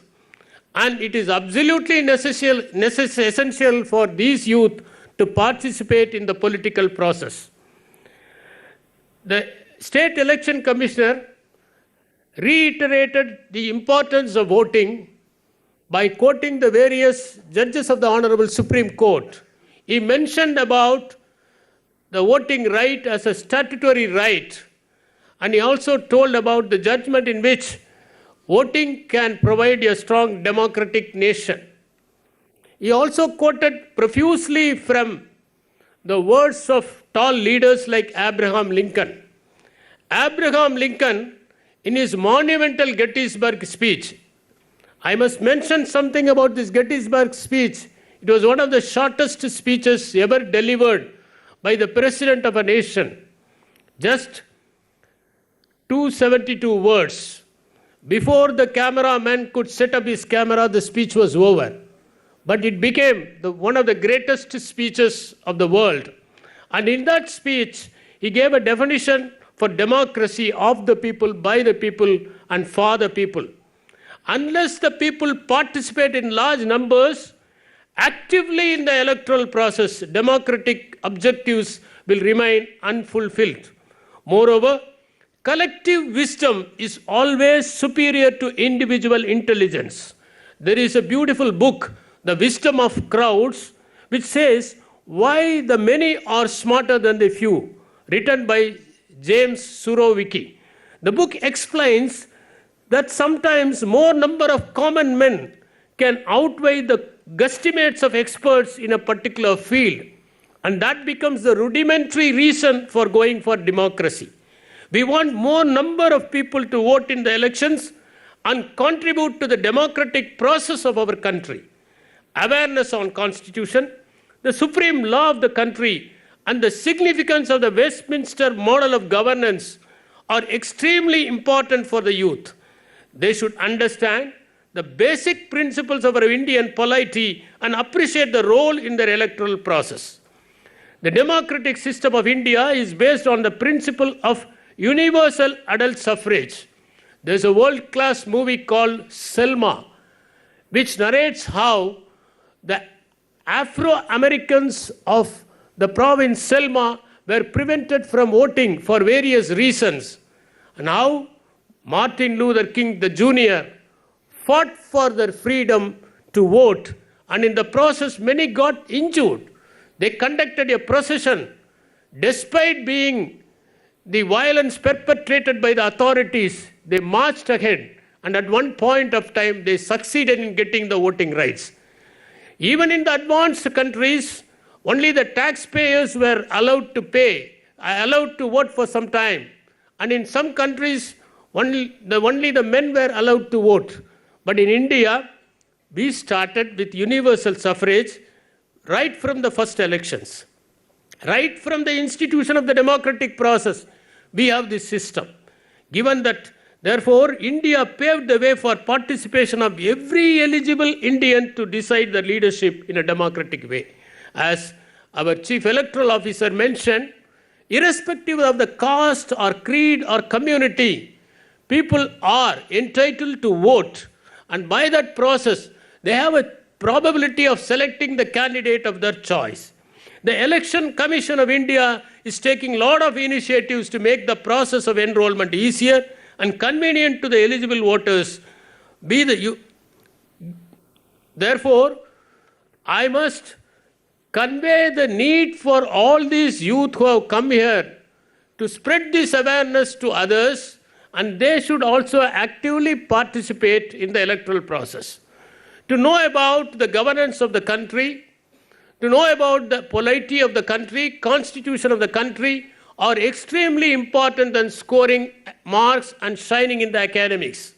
and it is absolutely essential for these youth to participate in the political process. The State Election Commissioner reiterated the importance of voting by quoting the various judges of the Honorable Supreme Court. He mentioned about the voting right as a statutory right, and he also told about the judgment in which voting can provide a strong democratic nation. He also quoted profusely from the words of tall leaders like Abraham Lincoln. Abraham Lincoln in his monumental Gettysburg speech. I must mention something about this Gettysburg speech. It was one of the shortest speeches ever delivered by the president of a nation. Just 272 words. Before the cameraman could set up his camera, the speech was over. But it became one of the greatest speeches of the world. And in that speech, he gave a definition for democracy of the people, by the people, and for the people. Unless the people participate in large numbers actively in the electoral process, democratic objectives will remain unfulfilled. Moreover, collective wisdom is always superior to individual intelligence. There is a beautiful book, The Wisdom of Crowds, which says why the many are smarter than the few, written by James Surowiecki. The book explains that sometimes more number of common men can outweigh the guesstimates of experts in a particular field, and that becomes the rudimentary reason for going for democracy. We want more number of people to vote in the elections and contribute to the democratic process of our country. Awareness on Constitution, the supreme law of the country, and the significance of the Westminster model of governance are extremely important for the youth. They should understand the basic principles of our Indian polity and appreciate the role in their electoral process. The democratic system of India is based on the principle of universal adult suffrage. There's a world-class movie called Selma, which narrates how the Afro-Americans of the province Selma were prevented from voting for various reasons, and how Martin Luther King Jr. fought for their freedom to vote, and in the process many got injured. They conducted a procession despite being the violence perpetrated by the authorities. They marched ahead, and at one point of time they succeeded in getting the voting rights. Even in the advanced countries, only the taxpayers were allowed to vote for some time, and in some countries only the men were allowed to vote. But in India, we started with universal suffrage right from the first elections. Right from the institution of the democratic process, we have this system. Given that, therefore, India paved the way for participation of every eligible Indian to decide the leadership in a democratic way. As our Chief Electoral Officer mentioned, irrespective of the caste or creed or community, people are entitled to vote, and by that process, they have a probability of selecting the candidate of their choice. The Election Commission of India is taking a lot of initiatives to make the process of enrollment easier and convenient to the eligible voters. Therefore, I must convey the need for all these youth who have come here to spread this awareness to others, and they should also actively participate in the electoral process. To know about the governance of the country, to know about the polity of the country, constitution of the country, are extremely important than scoring marks and shining in the academics.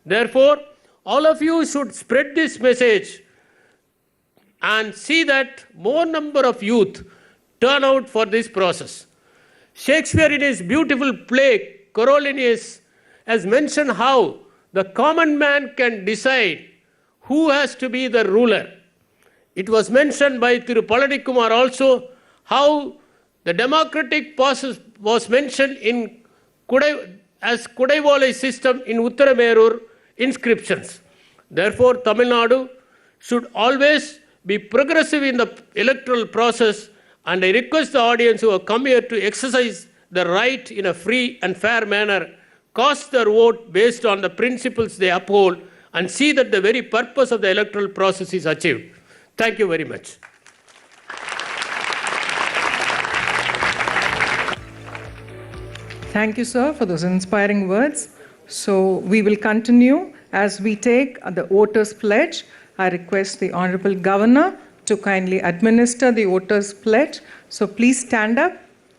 Therefore, all of you should spread this message and see that more number of youth turn out for this process. Shakespeare, in his beautiful play, Coriolanus, has mentioned how the common man can decide who has to be the ruler. It was mentioned by Thiru Palanikumar also how the democratic process was mentioned in as Kudaivolai system in Uttaramerur inscriptions. Therefore, Tamil Nadu should always be progressive in the electoral process, and I request the audience who have come here to exercise the right in a free and fair manner, cast their vote based on the principles they uphold, and see that the very purpose of the electoral process is achieved. Thank you very much. Thank you, sir, for those inspiring words. So we will continue as we take the voters' pledge. I request the Honorable Governor to kindly administer the voters' pledge. So please stand up,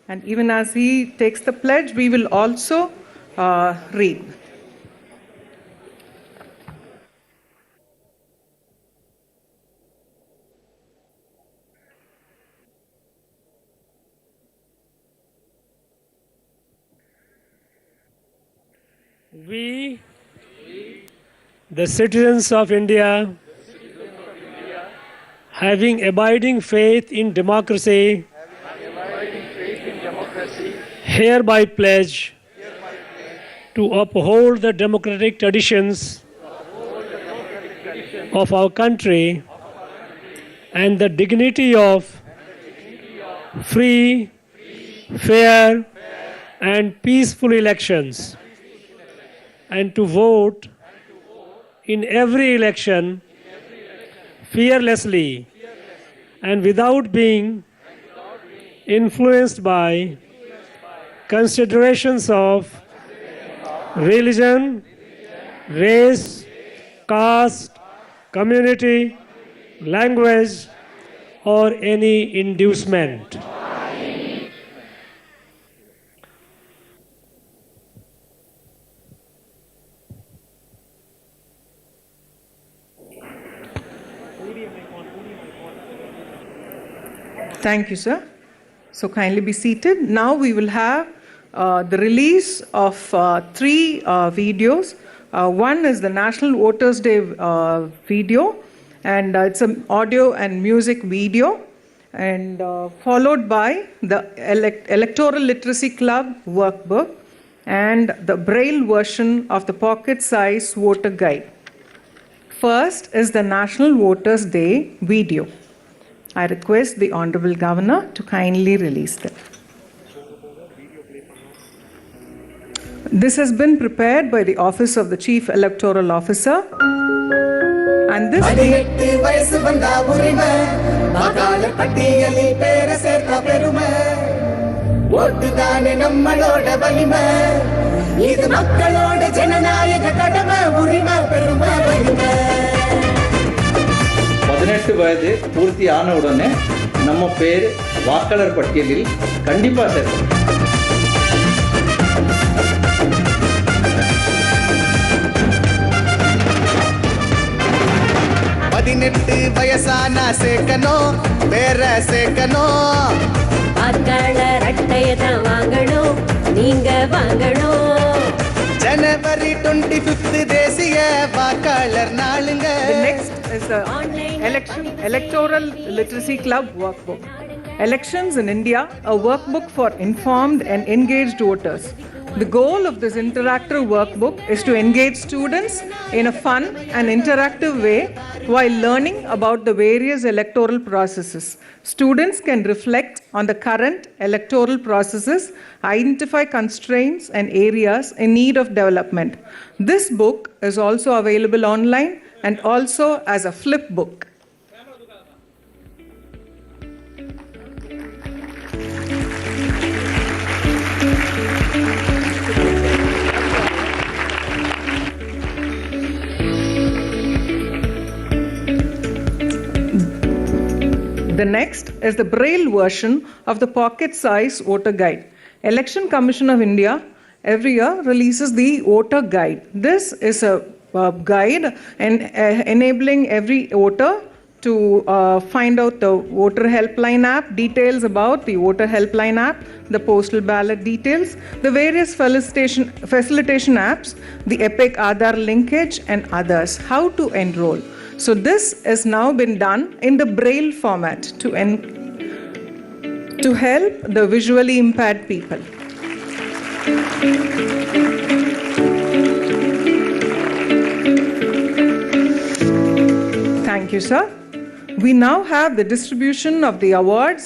and even as he takes the pledge, we will also read. We, the citizens of India, having abiding faith in democracy, hereby pledge to uphold the democratic traditions of our country and the dignity of free, fair, and peaceful elections, and to vote in every election fearlessly and without being influenced by considerations of religion, race, caste, community, language, or any inducement. Thank you, sir. So kindly be seated. Now we will have the release of three videos. One is the National Voters' Day video, and it's an audio and music video, and followed by the Electoral Literacy Club workbook and the Braille version of the pocket-size voter guide. First is the National Voters' Day video. I request the Honorable Governor to kindly release them. This has been prepared by the Office of the Chief Electoral Officer, and this வயசு வந்தா உரிமை வாக்காளர் பட்டியலில் பேர சேர்த்த பெருமை ஓட்டுதானே நம்மளோட வலிமை இது மக்களோட ஜனநாயக கடமை உரிமை பெருமை வலிமை 18 வயது பூர்த்தி ஆன உடனே நம்ம பேர் வாக்காளர் பட்டியலில் கண்டிப்பாக சேர்க்கணும். 18 வயசானா சேர்க்கணும் பேர சேர்க்கணும் வாக்காளர் அட்டையை தான் வாங்கணும் நீங்க வாங்கணும் ஜனவரி 25 தேசிய வாக்காளர் நாளுங்க. The next is the Electoral Literacy Club workbook. Elections in India, a workbook for informed and engaged voters. The goal of this interactive workbook is to engage students in a fun and interactive way while learning about the various electoral processes. Students can reflect on the current electoral processes, identify constraints and areas in need of development. This book is also available online and also as a flip book. The next is the Braille version of the pocket-sized voter guide. Election Commission of India every year releases the voter guide. This is a guide and enabling every voter to find out the voter helpline app, details about the voter helpline app, the postal ballot details, the various facilitation apps, the EPIC Aadhaar linkage and others, how to enroll. So this has now been done in the Braille format to help the visually impaired people. Thank you, sir. We now have the distribution of the awards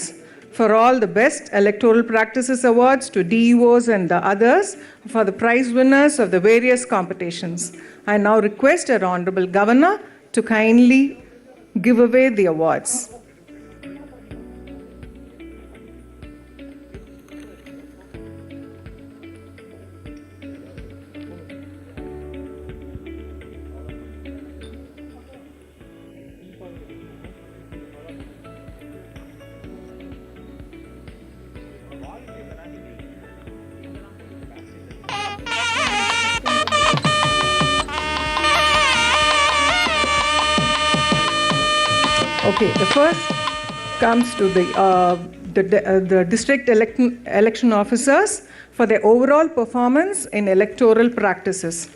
for all the Best Electoral Practices Awards to DEOs and the others for the prize winners of the various competitions. I now request our Honorable Governor to kindly give away the awards. Okay, the first comes to the district election officers for their overall performance in electoral practices.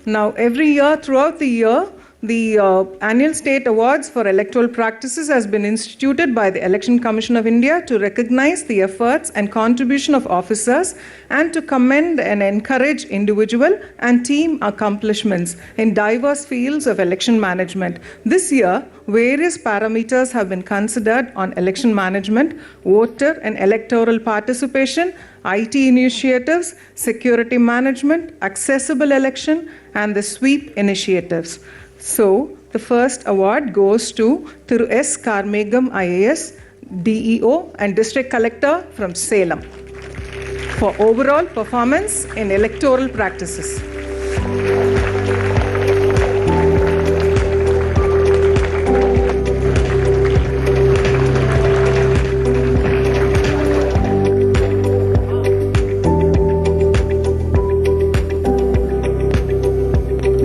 Now, every year, throughout the year, the annual state awards for electoral practices has been instituted by the Election Commission of India to recognize the efforts and contribution of officers and to commend and encourage individual and team accomplishments in diverse fields of election management. This year, various parameters have been considered on election management, voter and electoral participation, IT initiatives, security management, accessible election, and the sweep initiatives. So, the first award goes to Thiru S. Karmegam IAS, DEO and District Collector from Salem for overall performance in electoral practices.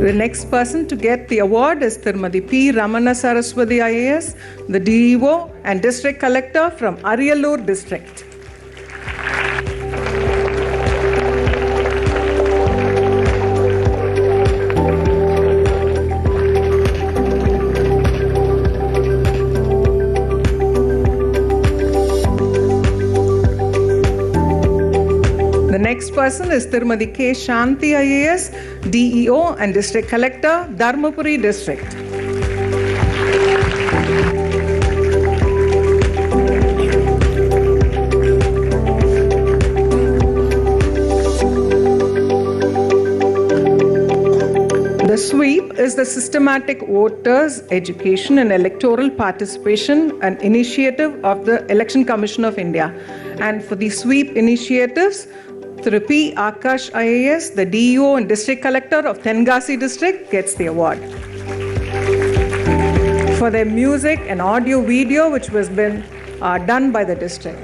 The next person to get the award is Tirumati P. Ramana Saraswati IAS, the DEO and District Collector from Ariyallur District. The next person is Tirumati K. Shanti IAS, DEO and District Collector, Dharmapuri District. The sweep is the systematic voters education and electoral participation and initiative of the Election Commission of India. And for the sweep initiatives, Thiru P. Akash IAS, the DEO and District Collector of Tenkasi District, gets the award. For their music and audio video, which was been done by the district.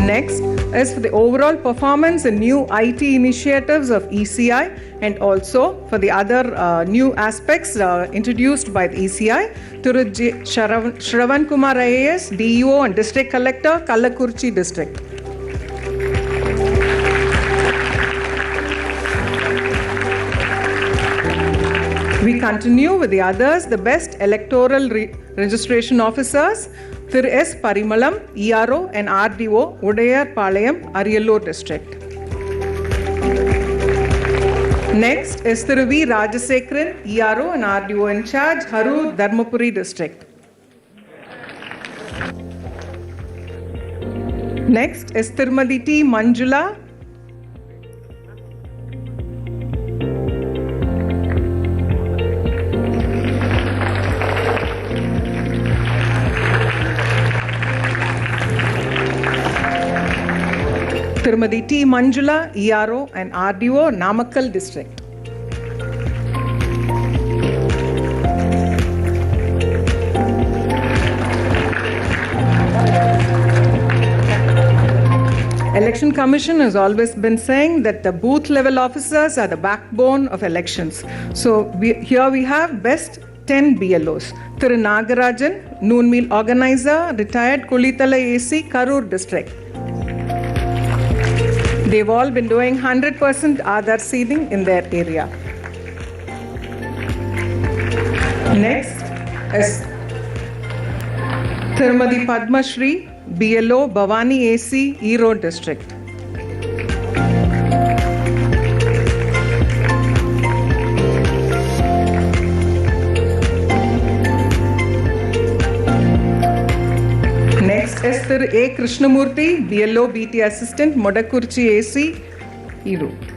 Next is for the overall performance and new IT initiatives of ECI, and also for the other new aspects introduced by the ECI, Thiru Shravan Kumar IAS, DEO and District Collector, Kallakurichi District. We continue with the others, the best electoral registration officers, Thiru S. Parimalam, ERO and RDO, Udayar Palayam, Ariyallur District. Next is Thiru V. Rajasekharan, ERO and RDO in charge, Harur, Dharmapuri District. Next is Tirumati T. Manjula, Tirumati T. Manjula, ERO and RDO, Namakkal District. Election Commission has always been saying that the booth level officers are the backbone of elections. So here we have best 10 BLOs. Thiru Nagarajan, Noon Meal Organizer, retired Kulithala AC, Karur District. They've all been doing 100% Aadhaar seeding in their area. Next is Tirumati Padma Shri, BLO, Bhavani AC, Erode District. Next is Thiru A. Krishnamurthy, BLO, BT Assistant, Modakurchi AC, Erode.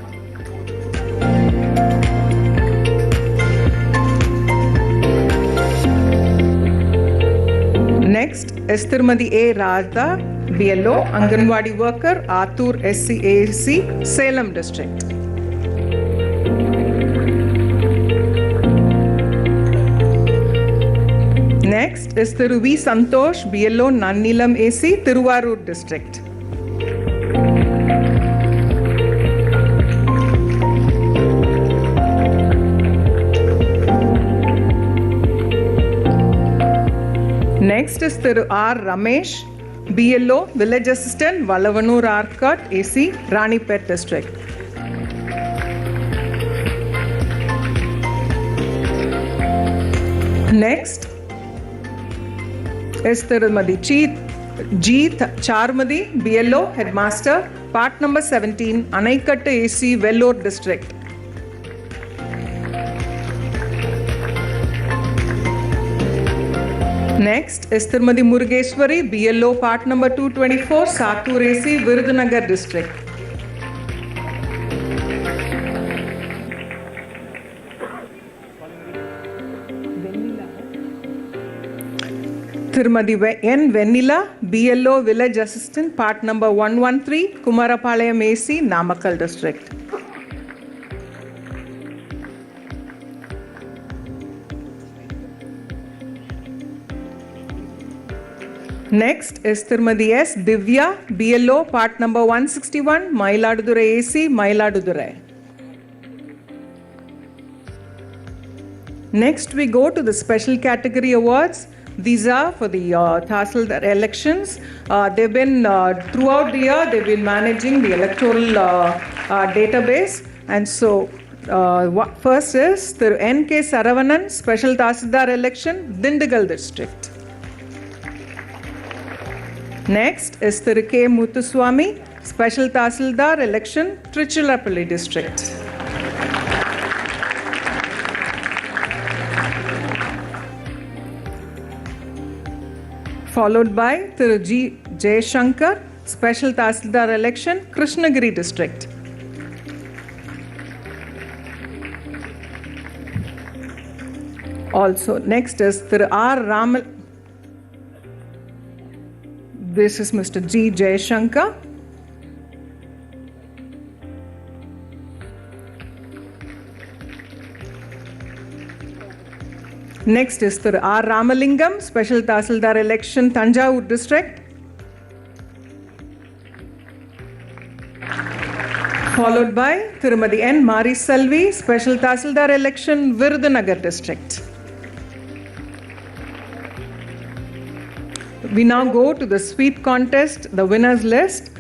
Next is Tirumati A. Radha, BLO, Anganwadi Worker, Athur SCAC, Salem District. Next is Thiru V. Santosh, BLO, Nannilam AC, Tiruvarur District. Next is Thiru R. Ramesh, BLO, Village Assistant, Valavanur Arcot, AC, Ranipet District. Next is Tirumadi G. Charmadi, BLO, Headmaster, Part number 17, Anaikattu AC, Vellore District. Next is Tirumadi Murugeshwari, BLO, Part number 224, Satur AC, Virudhunagar District. Tirumadi N. Venila, BLO, Village Assistant, Part number 113, Kumarapalayam AC, Namakkal District. Next is Tirumadi S. Divya, BLO, Part number 161, Mayiladuthurai AC, Mayiladuthurai. Next we go to the special category awards. These are for the Tahsildar elections. They've been, throughout the year, they've been managing the electoral database. And so, first is the N.K. Saravanan, Special Tahsildar election, Dindigul District. Next is the K. Muthuswamy, Special Tahsildar election, Trichulapalli District. Followed by Thiru G. Jayashankar, Special Tahsildar election, Krishnagiri District. Also, next is Thiru R. Ramal. This is Mr. G. Jayashankar. Next is Thiru R. Ramalingam, Special Tahsildar election, Tanjavur District. Followed by Tirumadi N. Mari Salvi, Special Tahsildar election, Virudhunagar District. We now go to the sweep contest, the winners list.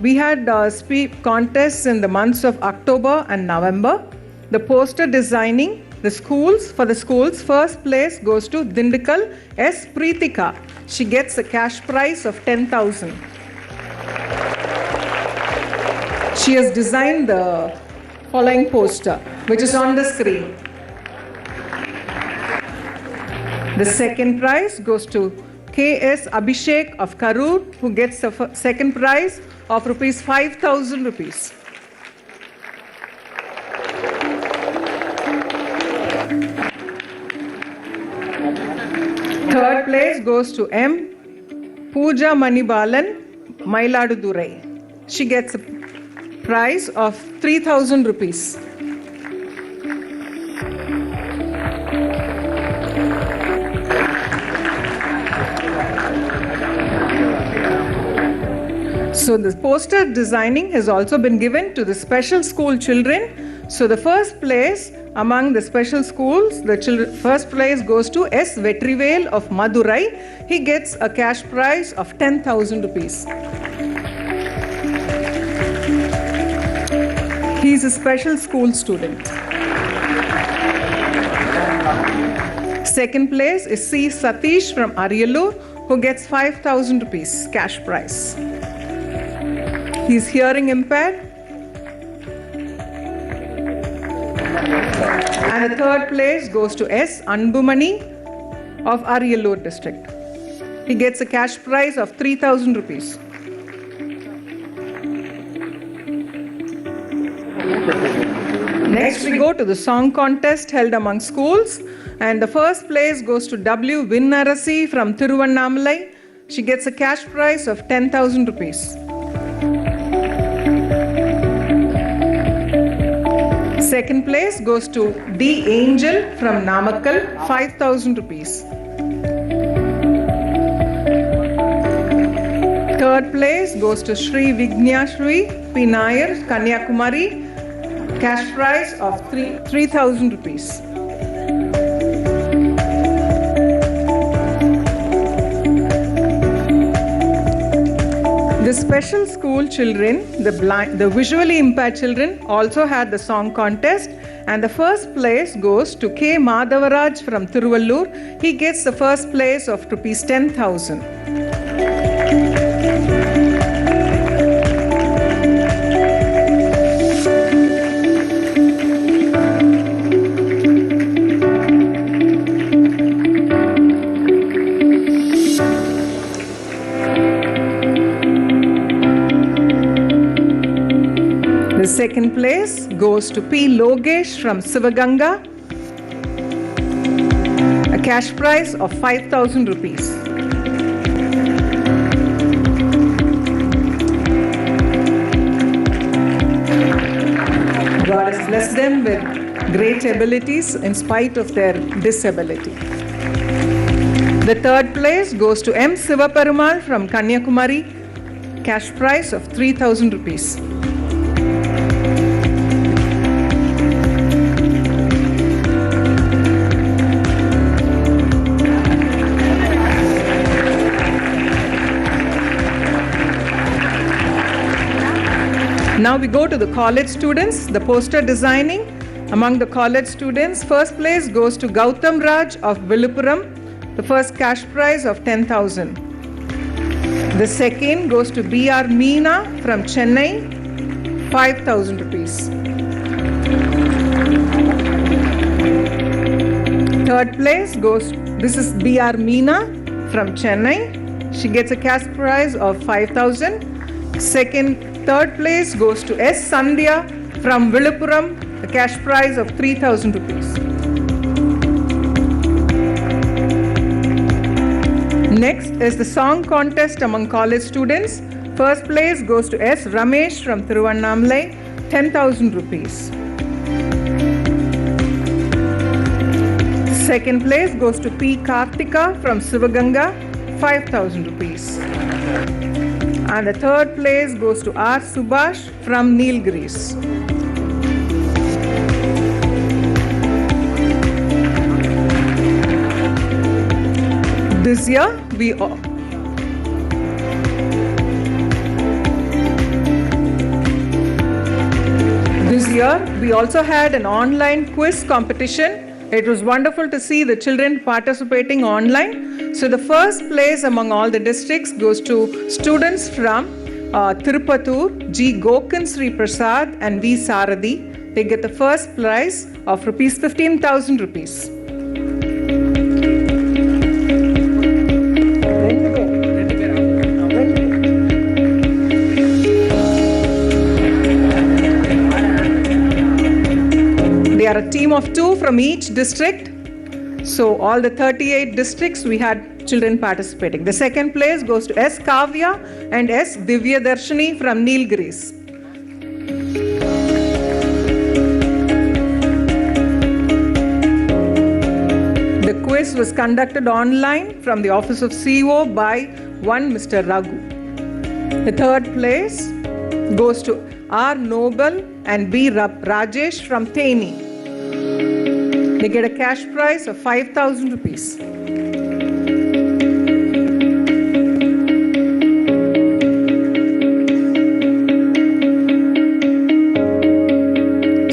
We had sweep contests in the months of October and November. The poster designing, the schools, for the schools, first place goes to Dindigul S. Preetika. She gets a cash prize of 10,000. She has designed the following poster, which is on the screen. The second prize goes to K.S. Abhishek of Karur, who gets the second prize of rupees 5,000 rupees. Third place goes to M. Pooja Manibalan, Mayiladuthurai. She gets a prize of 3,000 rupees. So the poster designing has also been given to the special school children. So the first place among the special schools, first place goes to S. Vetrivel of Madurai. He gets a cash prize of 10,000 rupees. He is a special school student. Second place is C. Satish from Ariyallur, who gets 5,000 rupees cash prize. He is hearing impaired. And the third place goes to S. Anbumani of Ariyallur district. He gets a cash prize of 3,000 rupees. Next we go to the song contest held among schools, and the first place goes to W. Vinnarasi from Thiruvannamalai. She gets a cash prize of 10,000 rupees. Second place goes to D. Angel from Namakkal, 5,000 rupees. Third place goes to Sri Vignyashri P. Nair, Kanyakumari, cash prize of 3,000 rupees. special school children, the visually impaired children, also had the song contest, and the first place goes to K. Madhavaraj from Tiruvallur. He gets the first place of rupees 10,000. The second place goes to P. Logesh from Sivaganga, a cash prize of 5,000 rupees. God has blessed them with great abilities in spite of their disability. The third place goes to M. Sivaperumal from Kanyakumari, cash prize of 3,000 rupees. Now we go to the college students, the poster designing. Among the college students, first place goes to Gautam Raj of Viluppuram, the first cash prize of 10,000. The second goes to B.R. Meena from Chennai, 5,000 rupees. Third place goes, this is B.R. Meena from Chennai. She gets a cash prize of 5,000. Third place goes to S. Sandhya from Viluppuram, a cash prize of 3,000 rupees. Next is the song contest among college students. First place goes to S. Ramesh from Thiruvannamalai, 10,000 rupees. Second place goes to P. Karthika from Sivaganga, 5,000 rupees. And the third place goes to R. Subhash from Nilgiris. This year we also had an online quiz competition. It was wonderful to see the children participating online. So the first place among all the districts goes to students from Tirupatur, G. Gokan Sri Prasad and V. Sarathi. They get the first prize of 15,000 rupees. They are a team of 2 from each district. So all the 38 districts we had children participating. The second place goes to S. Kavya and S. Divya Darshini from Nilgiris. The quiz was conducted online from the office of CEO by one Mr. Raghu. The third place goes to R. Noble and B. Rajesh from Theni. They get a cash prize of 5,000 rupees.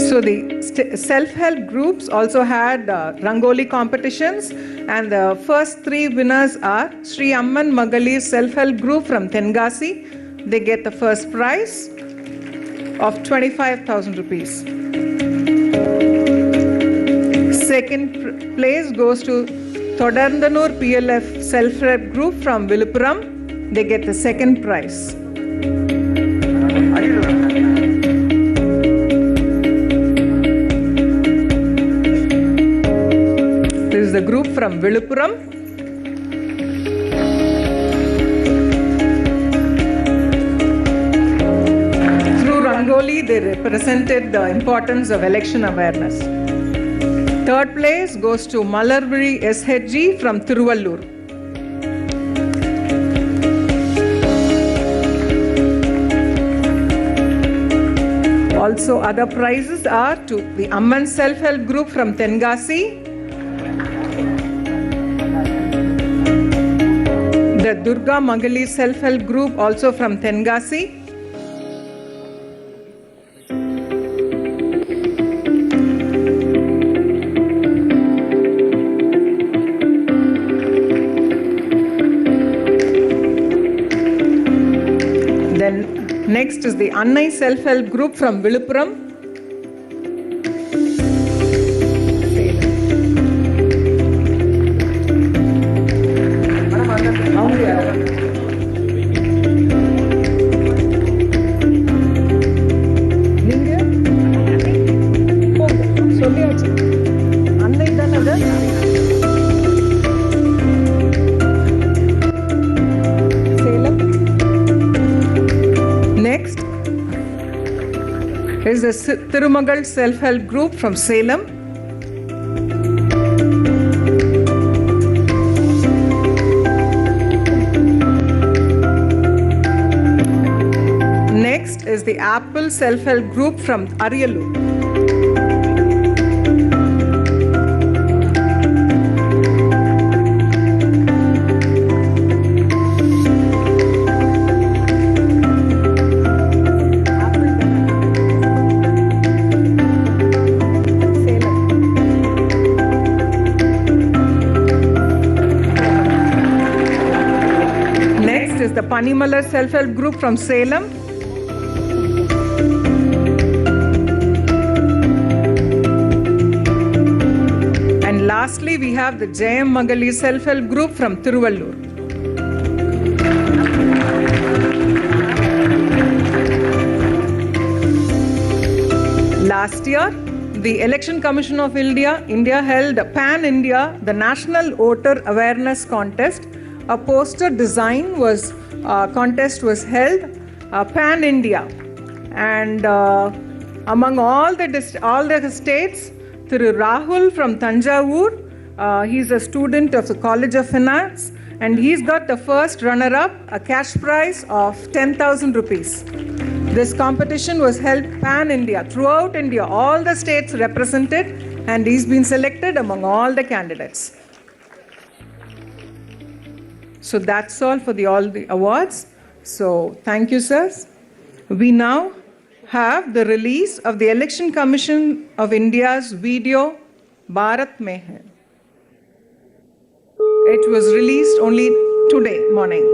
So the self-help groups also had Rangoli competitions, and the first 3 winners are Sri Amman Magalir Self-Help Group from Tengasi. They get the first prize of 25,000 rupees. Second place goes to Thodarndanur PLF Self-Help Group from Viluppuram. They get the second prize. This is the group from Viluppuram. Through Rangoli, they represented the importance of election awareness. Third place goes to Malarviri SHG from Tiruvallur. Also, other prizes are to the Amman Self-Help Group from Tengasi, the the Durga Magali Self-Help Group, also from Tenkasi. Then next is the Annai Self-Help Group from Viluppuram. Next is the Thirumagal Self-Help Group from Salem. Next is the Apple Self-Help Group from Ariyalur. The Panimalar Self-Help Group from Salem. And lastly, we have the Jayam Magali Self-Help Group from Tiruvallur. Last year, the Election Commission of India held Pan-India, the National Voter Awareness Contest. A poster design contest was held pan-India, and among all the states, Thiru Rahul from Tanjavur, he's a student of the College of Finance, and he's got the first runner-up, a cash prize of 10,000 rupees. This competition was held pan-India, throughout India, all the states represented, and he's been selected among all the candidates. So that's all for all the awards. So thank you, sirs. We now have the release of the Election Commission of India's video, Bharat Mein Hai. It was released only today morning.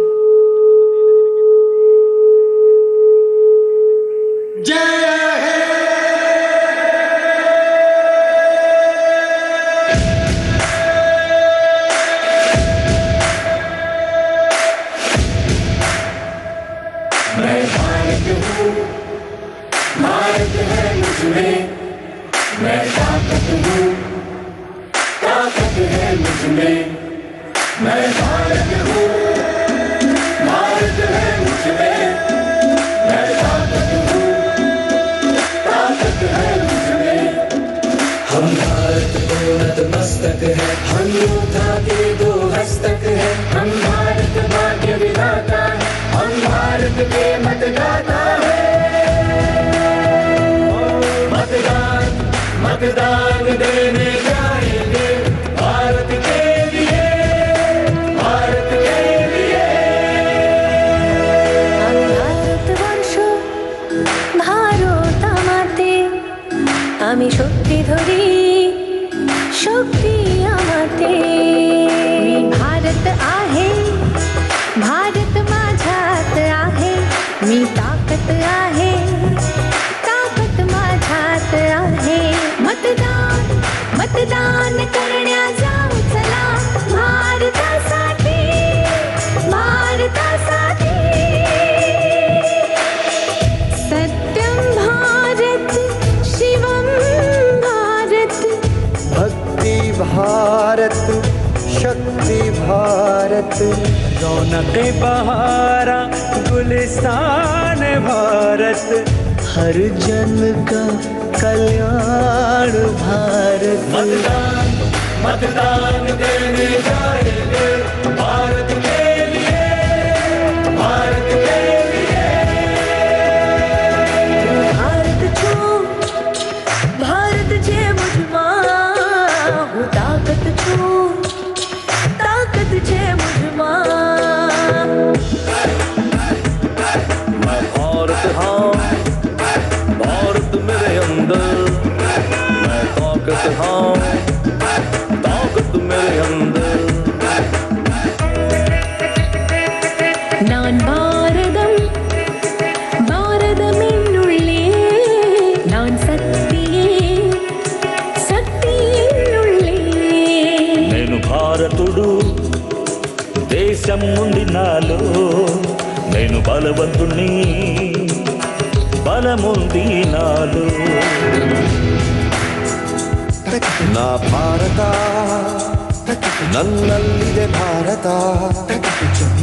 मैं ताकत हूँ, ताकत है मुझमें। मैं भारत हूँ, भारत है मुझमें। मैं ताकत हूँ, ताकत है मुझमें। हम भारत को नतमस्तक है, हम योद्धा के दो हस्तक है। हम भारत भाग्य विधाता है, हम भारत के मतदाता है। मतदान देने जाएंगे भारत के लिए, भारत के लिए। भारतवर्ष भारत माते आमी शक्ति धरी शक्ति आमाते। मी भारत आहे, भारत माझ्यात आहे। मी ताकत आहे, ताकत माझ्यात आहे। मतदान करण्या जाऊ चला भारतासाठी, भारतासाठी। सत्यम भारत, शिवम भारत। भक्ति भारत, शक्ति भारत। रौनक बहारा गुलिस्तान भारत। हर जन का कल्याण भारत। मतदान, मतदान देने जाएंगे भारत के लिए, भारत के लिए। भारत छो, भारत जे मुझमा हूँ। ताकत छो, ताकत जे मुझमा। దేశం ఉంది నాలో నేను బలవంతుణ్ణి బలముంది నాలో ನಾ ಭಾರತ ನನ್ನಲ್ಲಿದೆ ಭಾರತ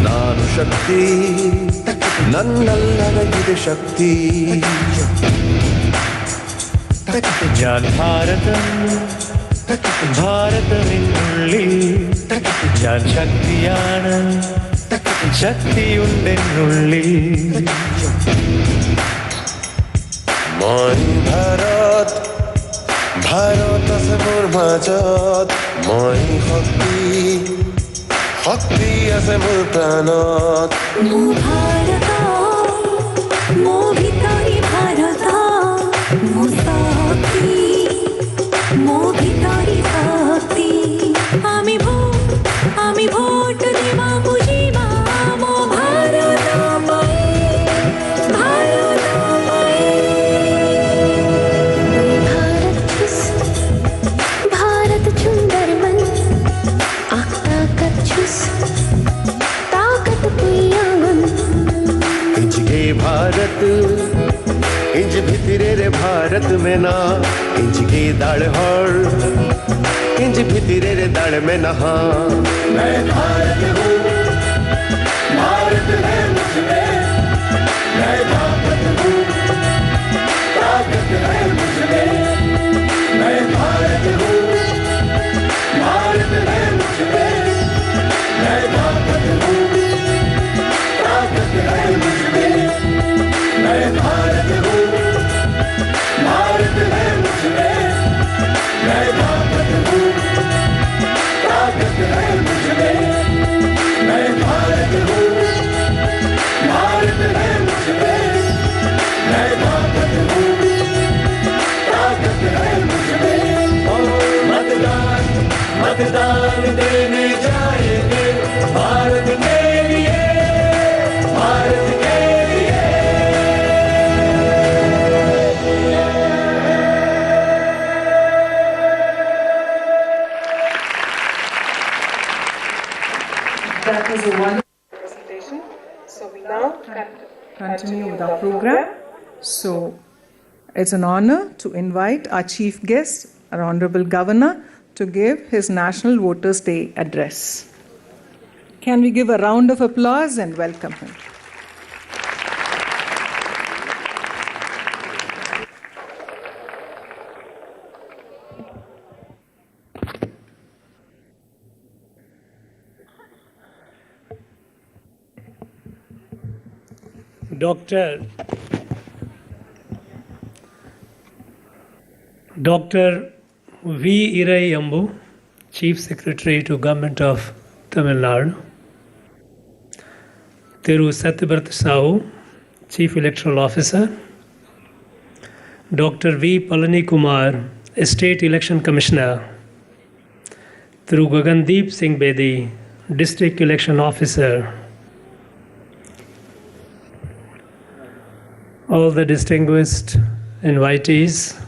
ನಾನು ಶಕ್ತಿ ನನ್ನಲ್ಲಡಗಿದೆ ಶಕ್ತಿ ഞാൻ ഭാരതം ഭാരതമെന്നുള്ളിൽ ഞാൻ ശക്തിയാണ് ശക്തിയുണ്ടെന്നുള്ളിൽ মই ভাৰত ভাৰত আছে মোৰ মাজত মই শক্তি শক্তি আছে মোৰ প্ৰাণত ମୋ ଭାରତ ମୋ ଭିତରେ ଭାରତ ମୋ ଶକ୍ତି ମୋ ଭିତରେ ଶକ୍ତି আমি ভোট দেବାକୁ ଯିବା ମୋ ଭାରତ ପାଇଁ ଭାରତ ପାଇଁ भारत सुंदर मन ताकत छुस ताकत पुयागन इंजगे भारत इंज भितरे रे भारत में ना इंजगे दाड़ हर इंज भितरे रे दाड़ में नहा मैं भारत हूँ भारत है मुझमें मैं ताकत हूँ ताकत है मुझमें मैं भारत हूँ भारत है मुझमें मैं ताकत हूँ ताकत है मुझमें मैं भारत हूँ भारत है मुझमें मैं ताकत हूँ ताकत है मुझमें मैं भारत हूँ भारत है मुझमें मैं ताकत हूँ ताकत है मुझमें मतदान मतदान देने जाएंगे भारत के लिए भारत के लिए That was a wonderful presentation. So we now continue with our program. So it's an honor to invite our chief guest, our Honorable Governor, to give his National Voters' Day address. Can we give a round of applause and welcome him? Dr. V. Irai Ambu, Chief Secretary to Government of Tamil Nadu. Thiru Satyabrata Sahu, Chief Electoral Officer. Dr. V. Palani Kumar, State Election Commissioner. Thiru Gagandeep Singh Bedi, District Election Officer. All the distinguished invitees,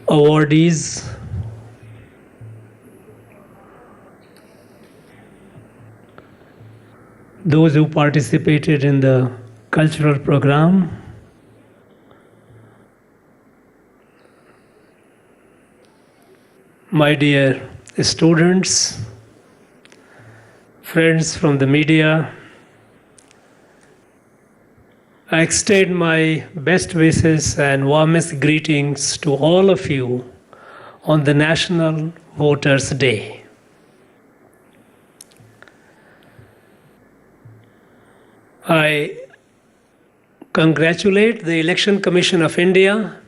awardees, those who participated in the cultural program, my dear students, friends from the media, I extend my best wishes and warmest greetings to all of you on the National Voters' Day. I congratulate the Election Commission of India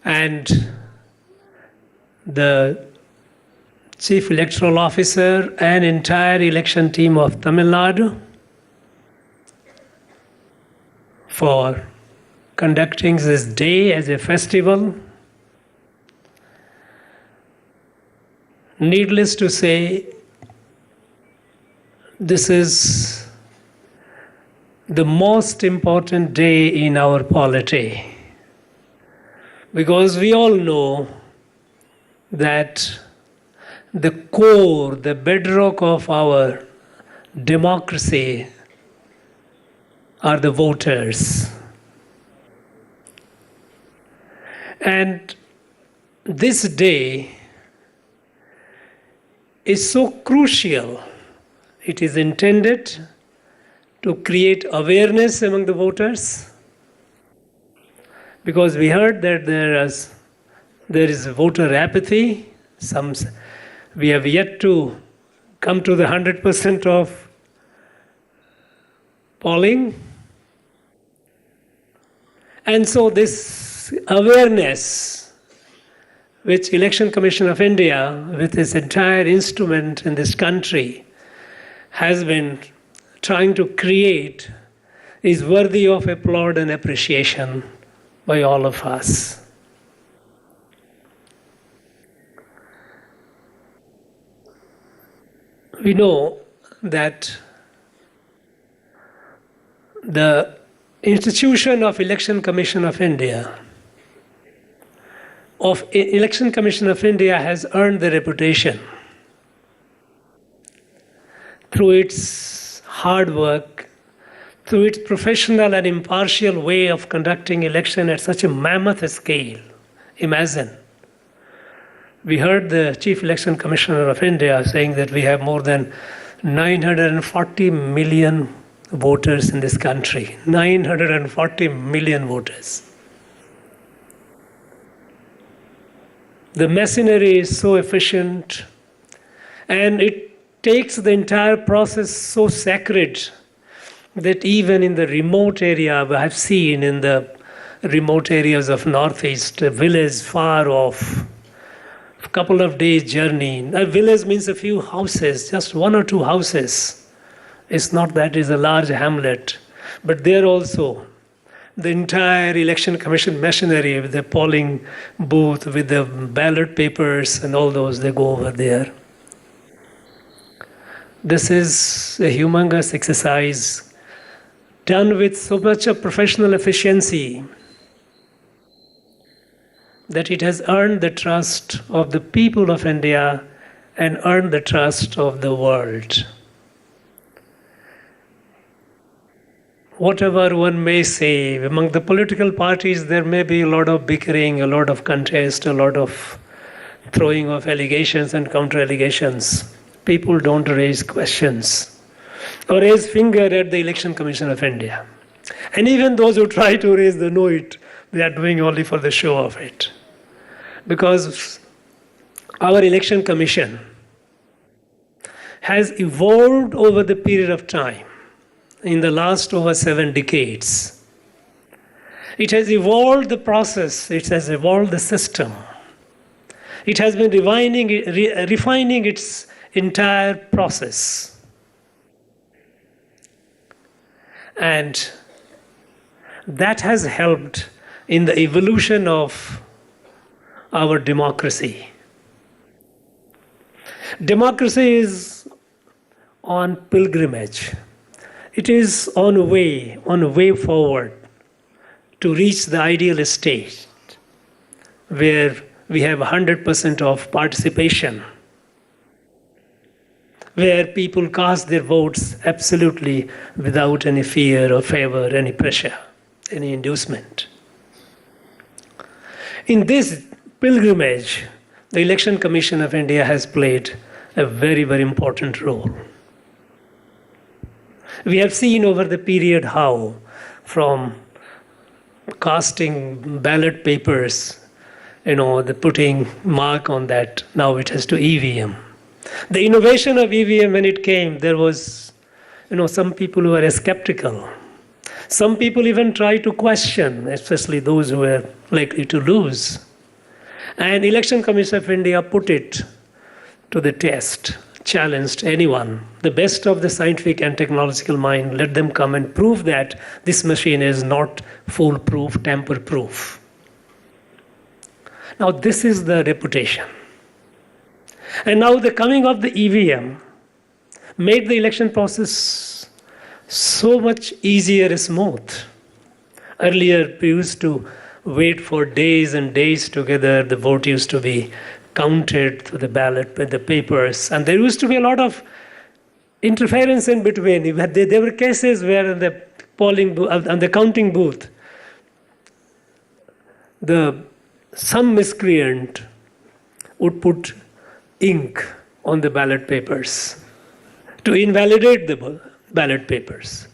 and the Chief Electoral Officer and entire election team of Tamil Nadu for conducting this day as a festival. Needless to say, this is the most important day in our polity, because we all know that the core, the bedrock of our democracy are the voters. And this day is so crucial. It is intended to create awareness among the voters, because we heard that there is voter apathy. We have yet to come to the 100% of polling. And so this awareness, which Election Commission of India, with its entire instrument in this country, has been trying to create, is worthy of applaud and appreciation by all of us. We know that the institution of Election Commission of India has earned the reputation through its hard work, through its professional and impartial way of conducting election at such a mammoth scale. Imagine. We heard the Chief Election Commissioner of India saying that we have more than 940 million voters in this country. 940 million voters. The machinery is so efficient, and it takes the entire process so sacred that even in the remote area, I've seen in the remote areas of Northeast, a village far off, a couple of days journey. A village means a few houses, just one or two houses. It's not that it's a large hamlet, but there also the entire Election Commission machinery with the polling booth, with the ballot papers and all those, they go over there. This is a humongous exercise done with so much of professional efficiency that it has earned the trust of the people of India and earned the trust of the world. Whatever one may say, among the political parties there may be a lot of bickering, a lot of contest, a lot of throwing of allegations and counter-allegations. People don't raise questions or raise finger at the Election Commission of India. And even those who try to raise the note, they are doing only for the show of it. Because our Election Commission has evolved over the period of time. In the last over 7 decades, it has evolved the process, it has evolved the system. It has been refining its entire process. And that has helped in the evolution of our democracy. Democracy is on pilgrimage. It is on a way forward to reach the ideal state where we have 100% of participation, where people cast their votes absolutely without any fear or favor, any pressure, any inducement. In this pilgrimage, the Election Commission of India has played a very, very important role. We have seen over the period how, from casting ballot papers, the putting mark on that, now it has to EVM. The innovation of EVM, when it came, there was, some people who were skeptical. Some people even tried to question, especially those who were likely to lose. And Election Commission of India put it to the test, challenged anyone, the best of the scientific and technological mind, let them come and prove that this machine is not foolproof, tamper-proof. Now this is the reputation. And now the coming of the EVM made the election process so much easier and smooth. Earlier we used to wait for days and days together. The vote used to be counted through the ballot with the papers, and there used to be a lot of interference in between. There were cases where in the polling booth and the counting booth, some miscreant would put ink on the ballot papers to invalidate the ballot papers.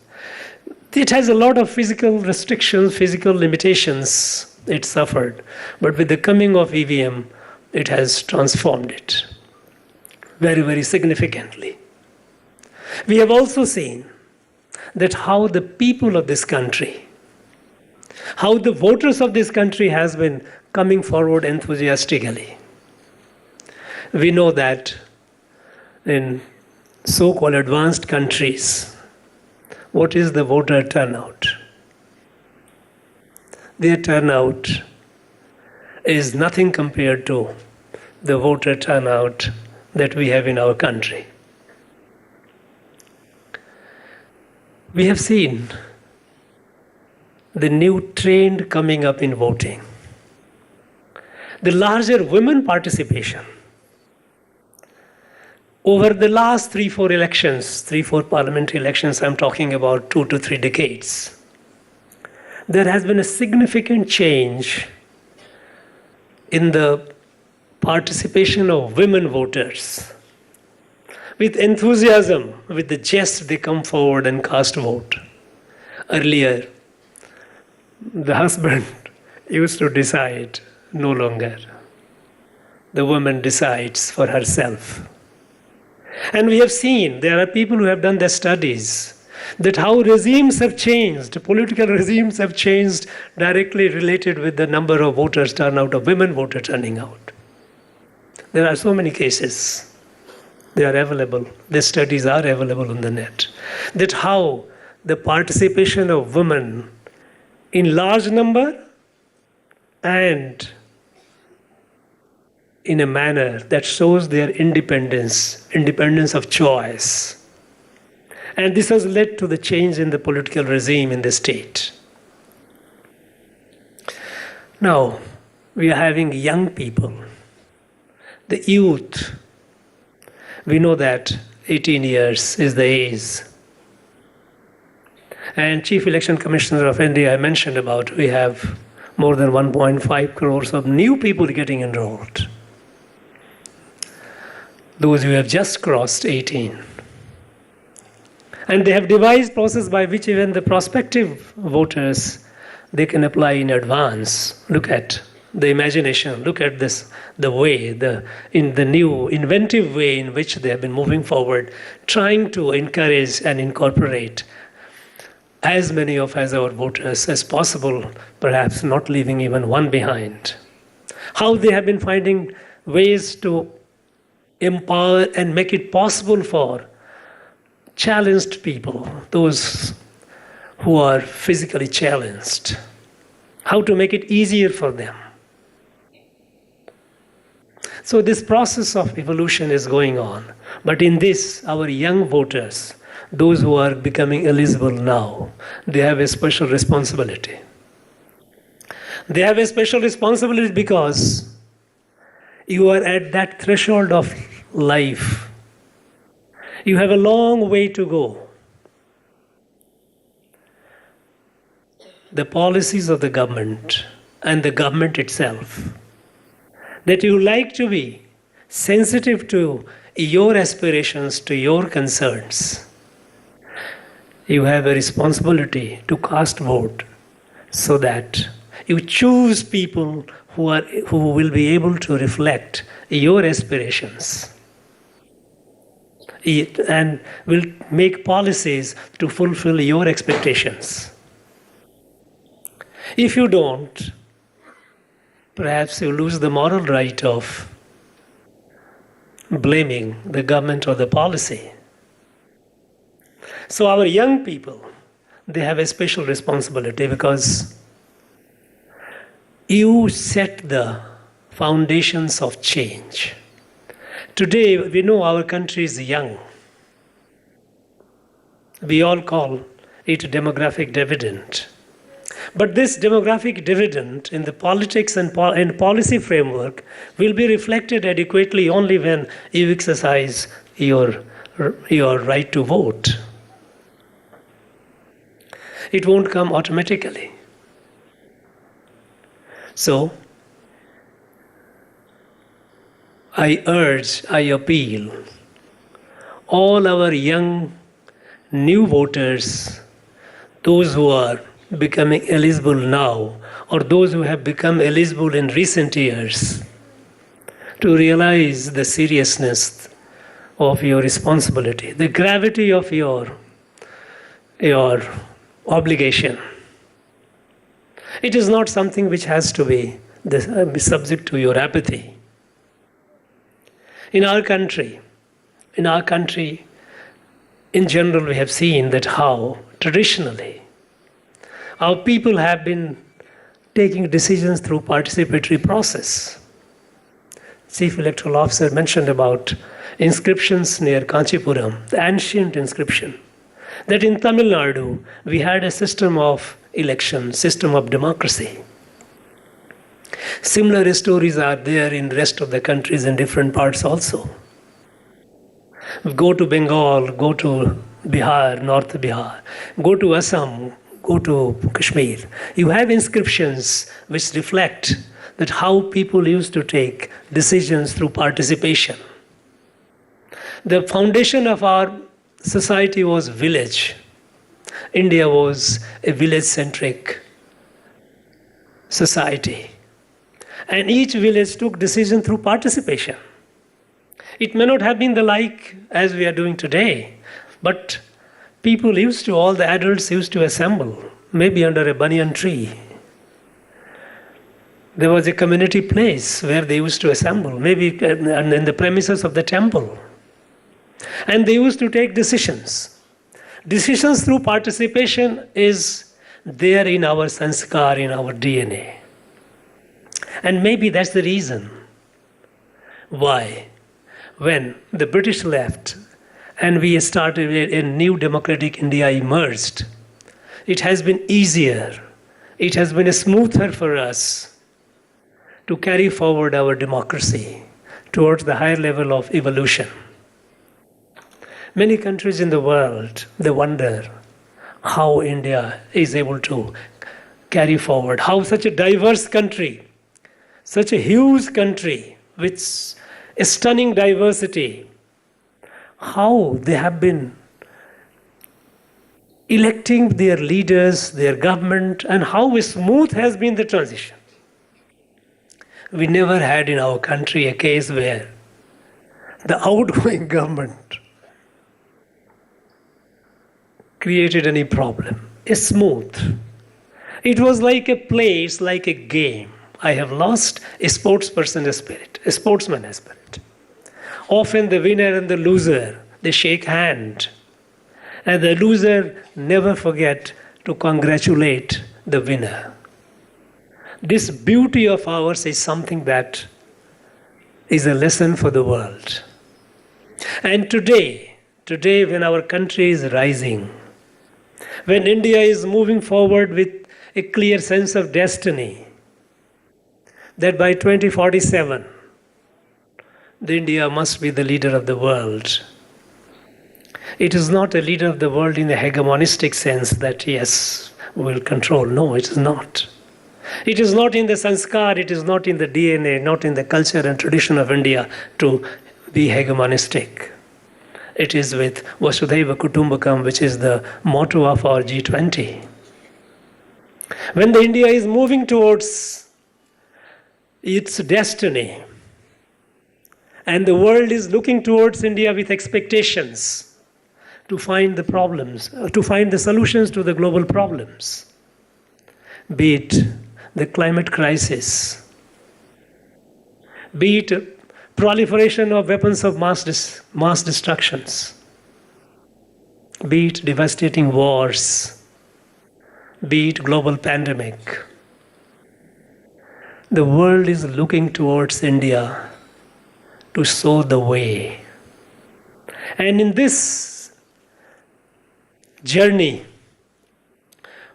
It has a lot of physical restrictions, physical limitations it suffered. But with the coming of EVM, it has transformed it very, very significantly. We have also seen that how the people of this country, how the voters of this country has been coming forward enthusiastically. We know that in so-called advanced countries, what is the voter turnout? Their turnout is nothing compared to the voter turnout that we have in our country. We have seen the new trend coming up in voting. The larger women participation. Over the last 3-4 elections, 3-4 parliamentary elections, I'm talking about 2 to 3 decades, there has been a significant change in the participation of women voters. With enthusiasm, with the zest, they come forward and cast vote. Earlier, the husband used to decide, no longer. The woman decides for herself. And we have seen, there are people who have done their studies, that how regimes have changed, political regimes have changed directly related with the number of voters turnout, of women voters turning out. There are so many cases. They are available. The studies are available on the net. That how the participation of women in large number and in a manner that shows their independence of choice. And this has led to the change in the political regime in the state. Now, we are having young people, the youth. We know that 18 years is the age. And Chief Election Commissioner of India, I mentioned about, we have more than 1.5 crores of new people getting enrolled. Those who have just crossed 18. And they have devised process by which even the prospective voters, they can apply in advance. Look at the imagination, look at this, the way, in the new inventive way in which they have been moving forward, trying to encourage and incorporate as many of our voters as possible, perhaps not leaving even one behind. How they have been finding ways to empower and make it possible for challenged people, those who are physically challenged, how to make it easier for them. So this process of evolution is going on. But in this, our young voters, those who are becoming eligible now, they have a special responsibility. They have a special responsibility because you are at that threshold of life. You have a long way to go. The policies of the government and the government itself, that you like to be sensitive to your aspirations, to your concerns. You have a responsibility to cast vote so that you choose people who will be able to reflect your aspirations and will make policies to fulfill your expectations. If you don't, perhaps you lose the moral right of blaming the government or the policy. So our young people, they have a special responsibility because you set the foundations of change. Today, we know our country is young. We all call it a demographic dividend. But this demographic dividend in the politics and policy framework will be reflected adequately only when you exercise your right to vote. It won't come automatically. So, I urge, I appeal, all our young new voters, those who are becoming eligible now, or those who have become eligible in recent years, to realize the seriousness of your responsibility, the gravity of your obligation. It is not something which has to be subject to your apathy. In our country, in general, we have seen that how traditionally our people have been taking decisions through participatory process. Chief Electoral Officer mentioned about inscriptions near Kanchipuram, the ancient inscription, that in Tamil Nadu we had a system of election, system of democracy. Similar stories are there in the rest of the countries in different parts also. Go to Bengal, go to Bihar, North Bihar, go to Assam, go to Kashmir. You have inscriptions which reflect that how people used to take decisions through participation. The foundation of our society was village. India was a village-centric society. And each village took decision through participation. It may not have been the like as we are doing today, but all the adults used to assemble, maybe under a banyan tree. There was a community place where they used to assemble, maybe in the premises of the temple. And they used to take decisions. Decisions through participation is there in our sanskar, in our DNA. And maybe that's the reason why, when the British left and we started a new democratic India emerged, it has been easier, it has been smoother for us to carry forward our democracy towards the higher level of evolution. Many countries in the world, they wonder how India is able to carry forward, how such a diverse country, such a huge country with a stunning diversity, how they have been electing their leaders, their government, and how smooth has been the transition. We never had in our country a case where the outgoing government created any problem. It's smooth. It was like a play, it's like a game. I have lost a sportsman's spirit. Often the winner and the loser, they shake hand. And the loser never forget to congratulate the winner. This beauty of ours is something that is a lesson for the world. And today when our country is rising, when India is moving forward with a clear sense of destiny, that by 2047, the India must be the leader of the world. It is not a leader of the world in the hegemonistic sense that, yes, will control. No, it is not. It is not in the sanskar, it is not in the DNA, not in the culture and tradition of India to be hegemonistic. It is with Vasudhaiva Kutumbakam, which is the motto of our G20. When the India is moving towards its destiny, and the world is looking towards India with expectations to find the problems, to find the solutions to the global problems, be it the climate crisis, be it proliferation of weapons of mass destructions, be it devastating wars, be it global pandemic. The world is looking towards India to show the way. And in this journey,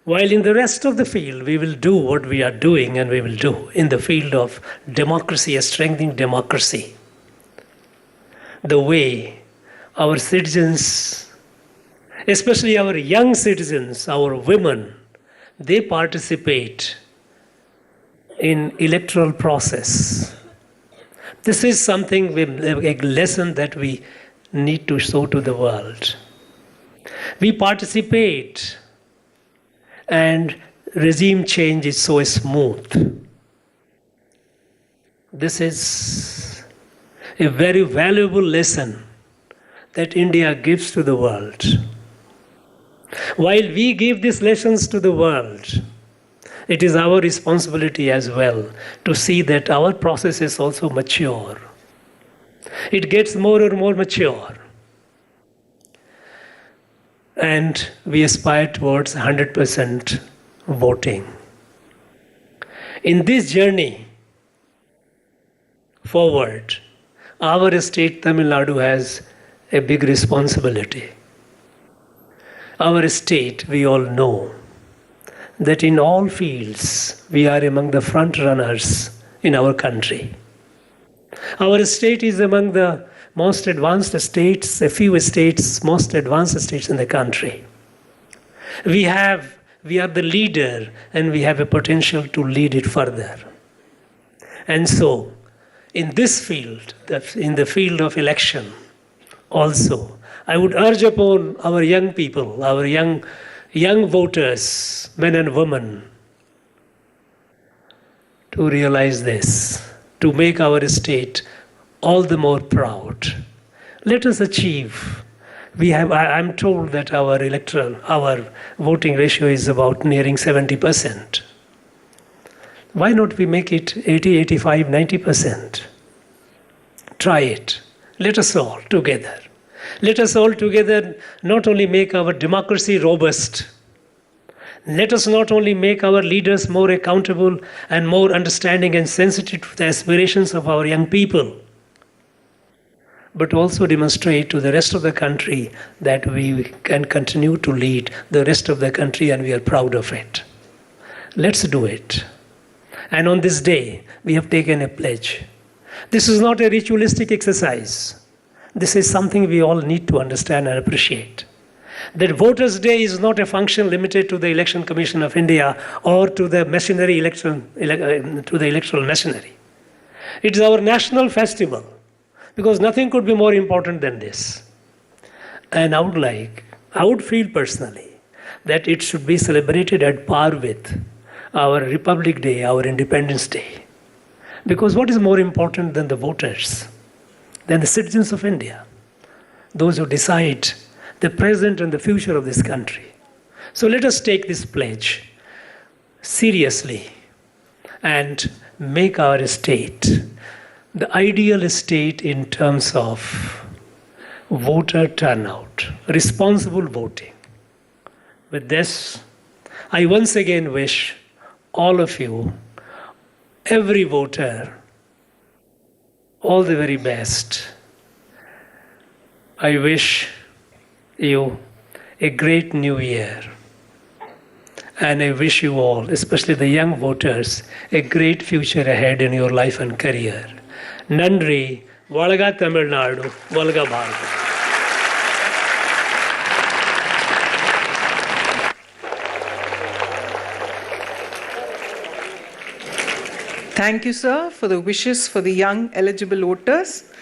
While in the rest of the field, we will do what we are doing and we will do in the field of democracy, strengthening democracy. The way our citizens, especially our young citizens, our women, they participate in electoral process. This is something, a lesson that we need to show to the world. We participate and regime change is so smooth. This is a very valuable lesson that India gives to the world. While we give these lessons to the world, it is our responsibility as well to see that our processes also mature. It gets more and more mature. And we aspire towards 100% voting. In this journey forward, our state Tamil Nadu has a big responsibility. Our state, we all know that in all fields we are among the front runners in our country. Our state is among the most advanced states, a few states, most advanced states in the country. We are the leader and we have a potential to lead it further. And so, in this field, in the field of election, also, I would urge upon our young people, our young voters, men and women, to realize this, to make our state all the more proud. Let us achieve. I'm told that our voting ratio is about nearing 70%. Why not we make it 80, 85, 90%? Try it. Let us all together. Let us all together not only make our democracy robust, let us not only make our leaders more accountable and more understanding and sensitive to the aspirations of our young people, but also demonstrate to the rest of the country that we can continue to lead the rest of the country and we are proud of it. Let's do it. And on this day, we have taken a pledge. This is not a ritualistic exercise. This is something we all need to understand and appreciate. That Voters' Day is not a function limited to the Election Commission of India or to the machinery to the electoral machinery. It is our national festival, because nothing could be more important than this. And I would feel personally that it should be celebrated at par with our Republic Day, our Independence Day. Because what is more important than the voters, than the citizens of India, those who decide the present and the future of this country? So let us take this pledge seriously and make our state the ideal state in terms of voter turnout, responsible voting. With this, I once again wish all of you, every voter, all the very best. I wish you a great new year. And I wish you all, especially the young voters, a great future ahead in your life and career. Nandri, Valga Tamil Nadu, Valga Bharat. Thank you, sir, for the wishes for the young eligible voters.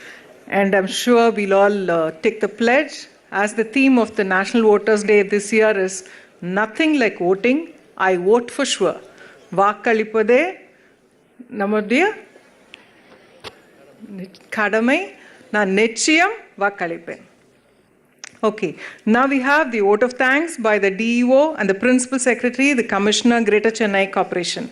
And I'm sure we'll all take the pledge. As the theme of the National Voters' Day this year is nothing like voting, I vote for sure. Vaakalippade namudiya kadamai, na nechiyam vaakalippen. Okay, now we have the vote of thanks by the DEO and the Principal Secretary, the Commissioner, Greater Chennai Corporation.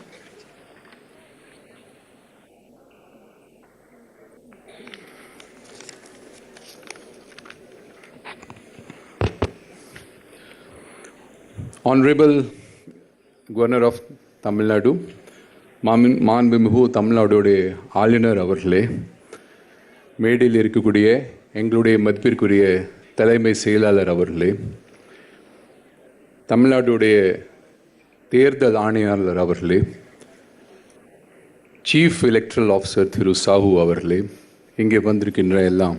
Honorable Governor of Tamil Nadu, மாண்புமிகு தமிழ்நாடுடைய ஆளுநர் அவர்களே, மேடையில் இருக்கக்கூடிய எங்களுடைய மதிப்பிற்குரிய தலைமை செயலாளர் அவர்களே, தமிழ்நாடுடைய தேர்தல் ஆணையாளர் அவர்களே, சீஃப் எலக்ட்ரல் ஆஃபீஸர் திரு சாஹூ அவர்களே, இங்கே வந்திருக்கின்ற எல்லாம்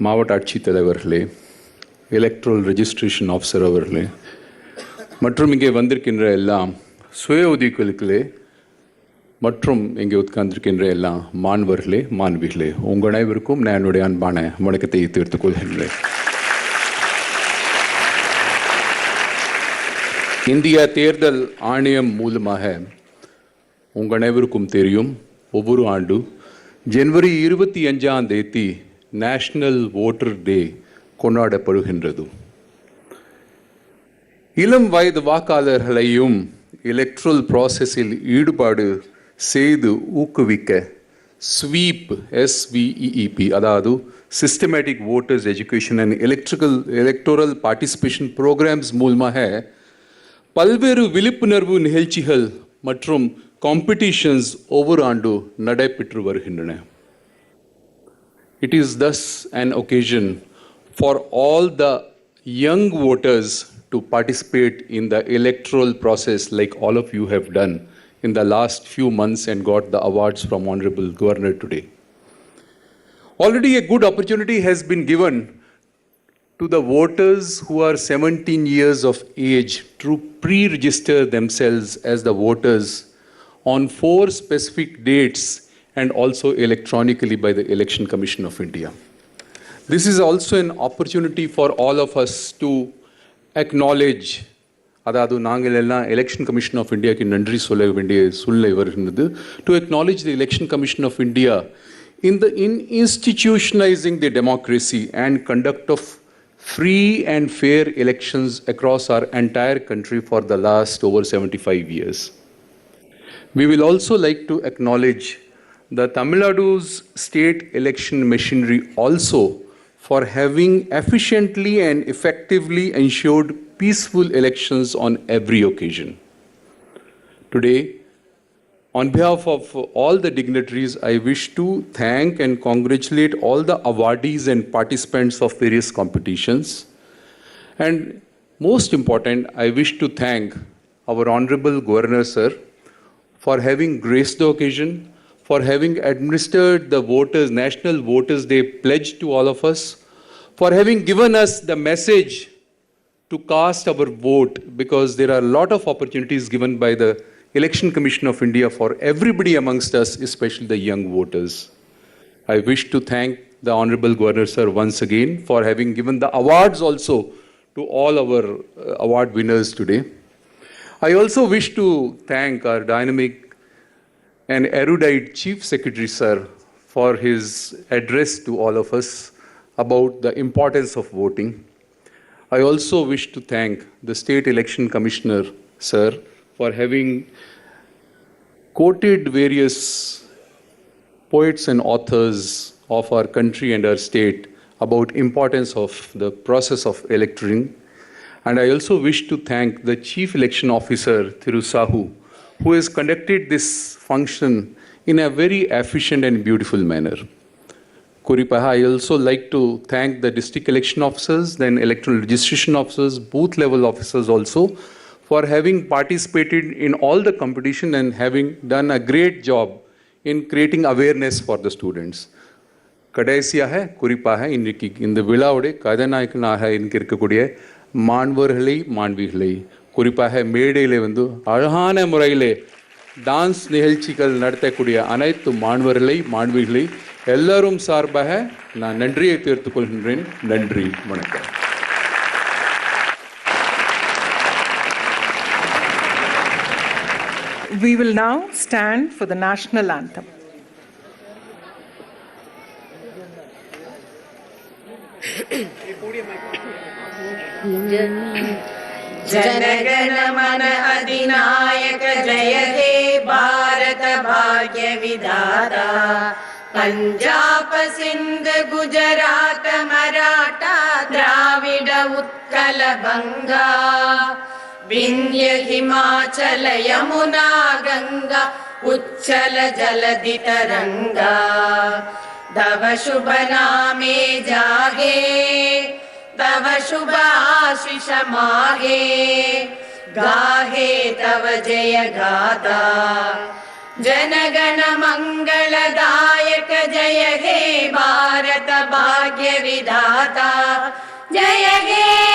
மாவட்ட ஆட்சித்தலைவர்களே, எலக்ட்ரல் ரெஜிஸ்ட்ரேஷன் ஆஃபீஸர் அவர்களே, மற்றும் இங்கே வந்திருக்கின்ற எல்லாம் சுய உதவிக்குழுக்களே மற்றும் இங்கே உட்கார்ந்திருக்கின்ற எல்லா மாணவர்களே, மாணவிகளே, உங்கள் அனைவருக்கும் நான் என்னுடைய அன்பான வணக்கத்தை தெரிவித்துக் கொள்கின்றேன். இந்திய தேர்தல் ஆணையம் மூலமாக உங்கள் அனைவருக்கும் தெரியும், ஒவ்வொரு ஆண்டு ஜனவரி 25ஆம் தேதி நேஷனல் ஓட்டர் டே கொண்டாடப்படுகின்றது. இளம் வயது வாக்காளர்களையும் எலக்ட்ரல் ப்ராசஸில் ஈடுபாடு செய்து ஊக்குவிக்க ஸ்வீப் SVEEP அதாவது systematic voters education and electoral participation programmes மூலமாக பல்வேறு விழிப்புணர்வு நிகழ்ச்சிகள் மற்றும் காம்படிஷன்ஸ் ஒவ்வொரு ஆண்டு நடைபெற்று வருகின்றன. It is thus an occasion for all the young voters to participate in the electoral process like all of you have done in the last few months and got the awards from Honorable Governor today. Already a good opportunity has been given to the voters who are 17 years of age to pre-register themselves as the voters on 4 specific dates and also electronically by the Election Commission of India. This is also an opportunity for all of us to acknowledge, அதாவது நாங்கள் எல்லாம் election commission of இந்தியாவுக்கு நன்றி சொல்ல வேண்டிய சூழ்நிலை வருகின்றது, to acknowledge the Election Commission of India in institutionalizing the democracy and conduct of free and fair elections across our entire country for the last over 75 years. We will also like to acknowledge the Tamil Nadu's state election machinery also for having efficiently and effectively ensured peaceful elections on every occasion. Today, on behalf of all the dignitaries, I wish to thank and congratulate all the awardees and participants of various competitions. And most important, I wish to thank our Honorable Governor Sir for having graced the occasion, for having administered the National Voters Day pledge to all of us, for having given us the message to cast our vote, because there are a lot of opportunities given by the Election Commission of India for everybody amongst us, especially the young voters. I wish to thank the Honorable Governor Sir once again for having given the awards also to all our award winners today. I also wish to thank our dynamic and erudite Chief Secretary Sir for his address to all of us about the importance of voting. I also wish to thank the State Election Commissioner Sir for having quoted various poets and authors of our country and our state about importance of the process of electing. And I also wish to thank the Chief Election Officer Thiru Sahu, who has conducted this function in a very efficient and beautiful manner. Kuripaha, I also like to thank the district election officers, then electoral registration officers, booth level officers also, for having participated in all the competition and having done a great job in creating awareness for the students. கடைசியாக குறிப்பாக இன்றைக்கு இந்த விழாவுடைய கதாநாயகனாக இருக்கக்கூடிய மாணவர்களை, மாணவிகளை, குறிப்பாக மேடையில் வந்து அழகான முறையிலே டான்ஸ் நிகழ்ச்சிகள் நடத்தக்கூடிய அனைத்து மாணவர்களை, மாணவிகளை எல்லாரும் சார்பாக நான் நன்றியை தெரிவித்துக் கொள்கின்றேன். நன்றி, வணக்கம். We will now stand for the national anthem. जनगण मन अधिनायक जय हे भारत भाग्य विधाता पंजाब सिंध गुजरात मराठा द्राविड उत्कल बंगा विंध्य हिमाचल यमुना गंगा उच्चल जलधि तरंगा तव शुभ नामे जागे तव शुभ आशीष मागे गाहे तव जय गाथा जनगण मंगलदायक जय हे भारत भाग्य विधाता जय हे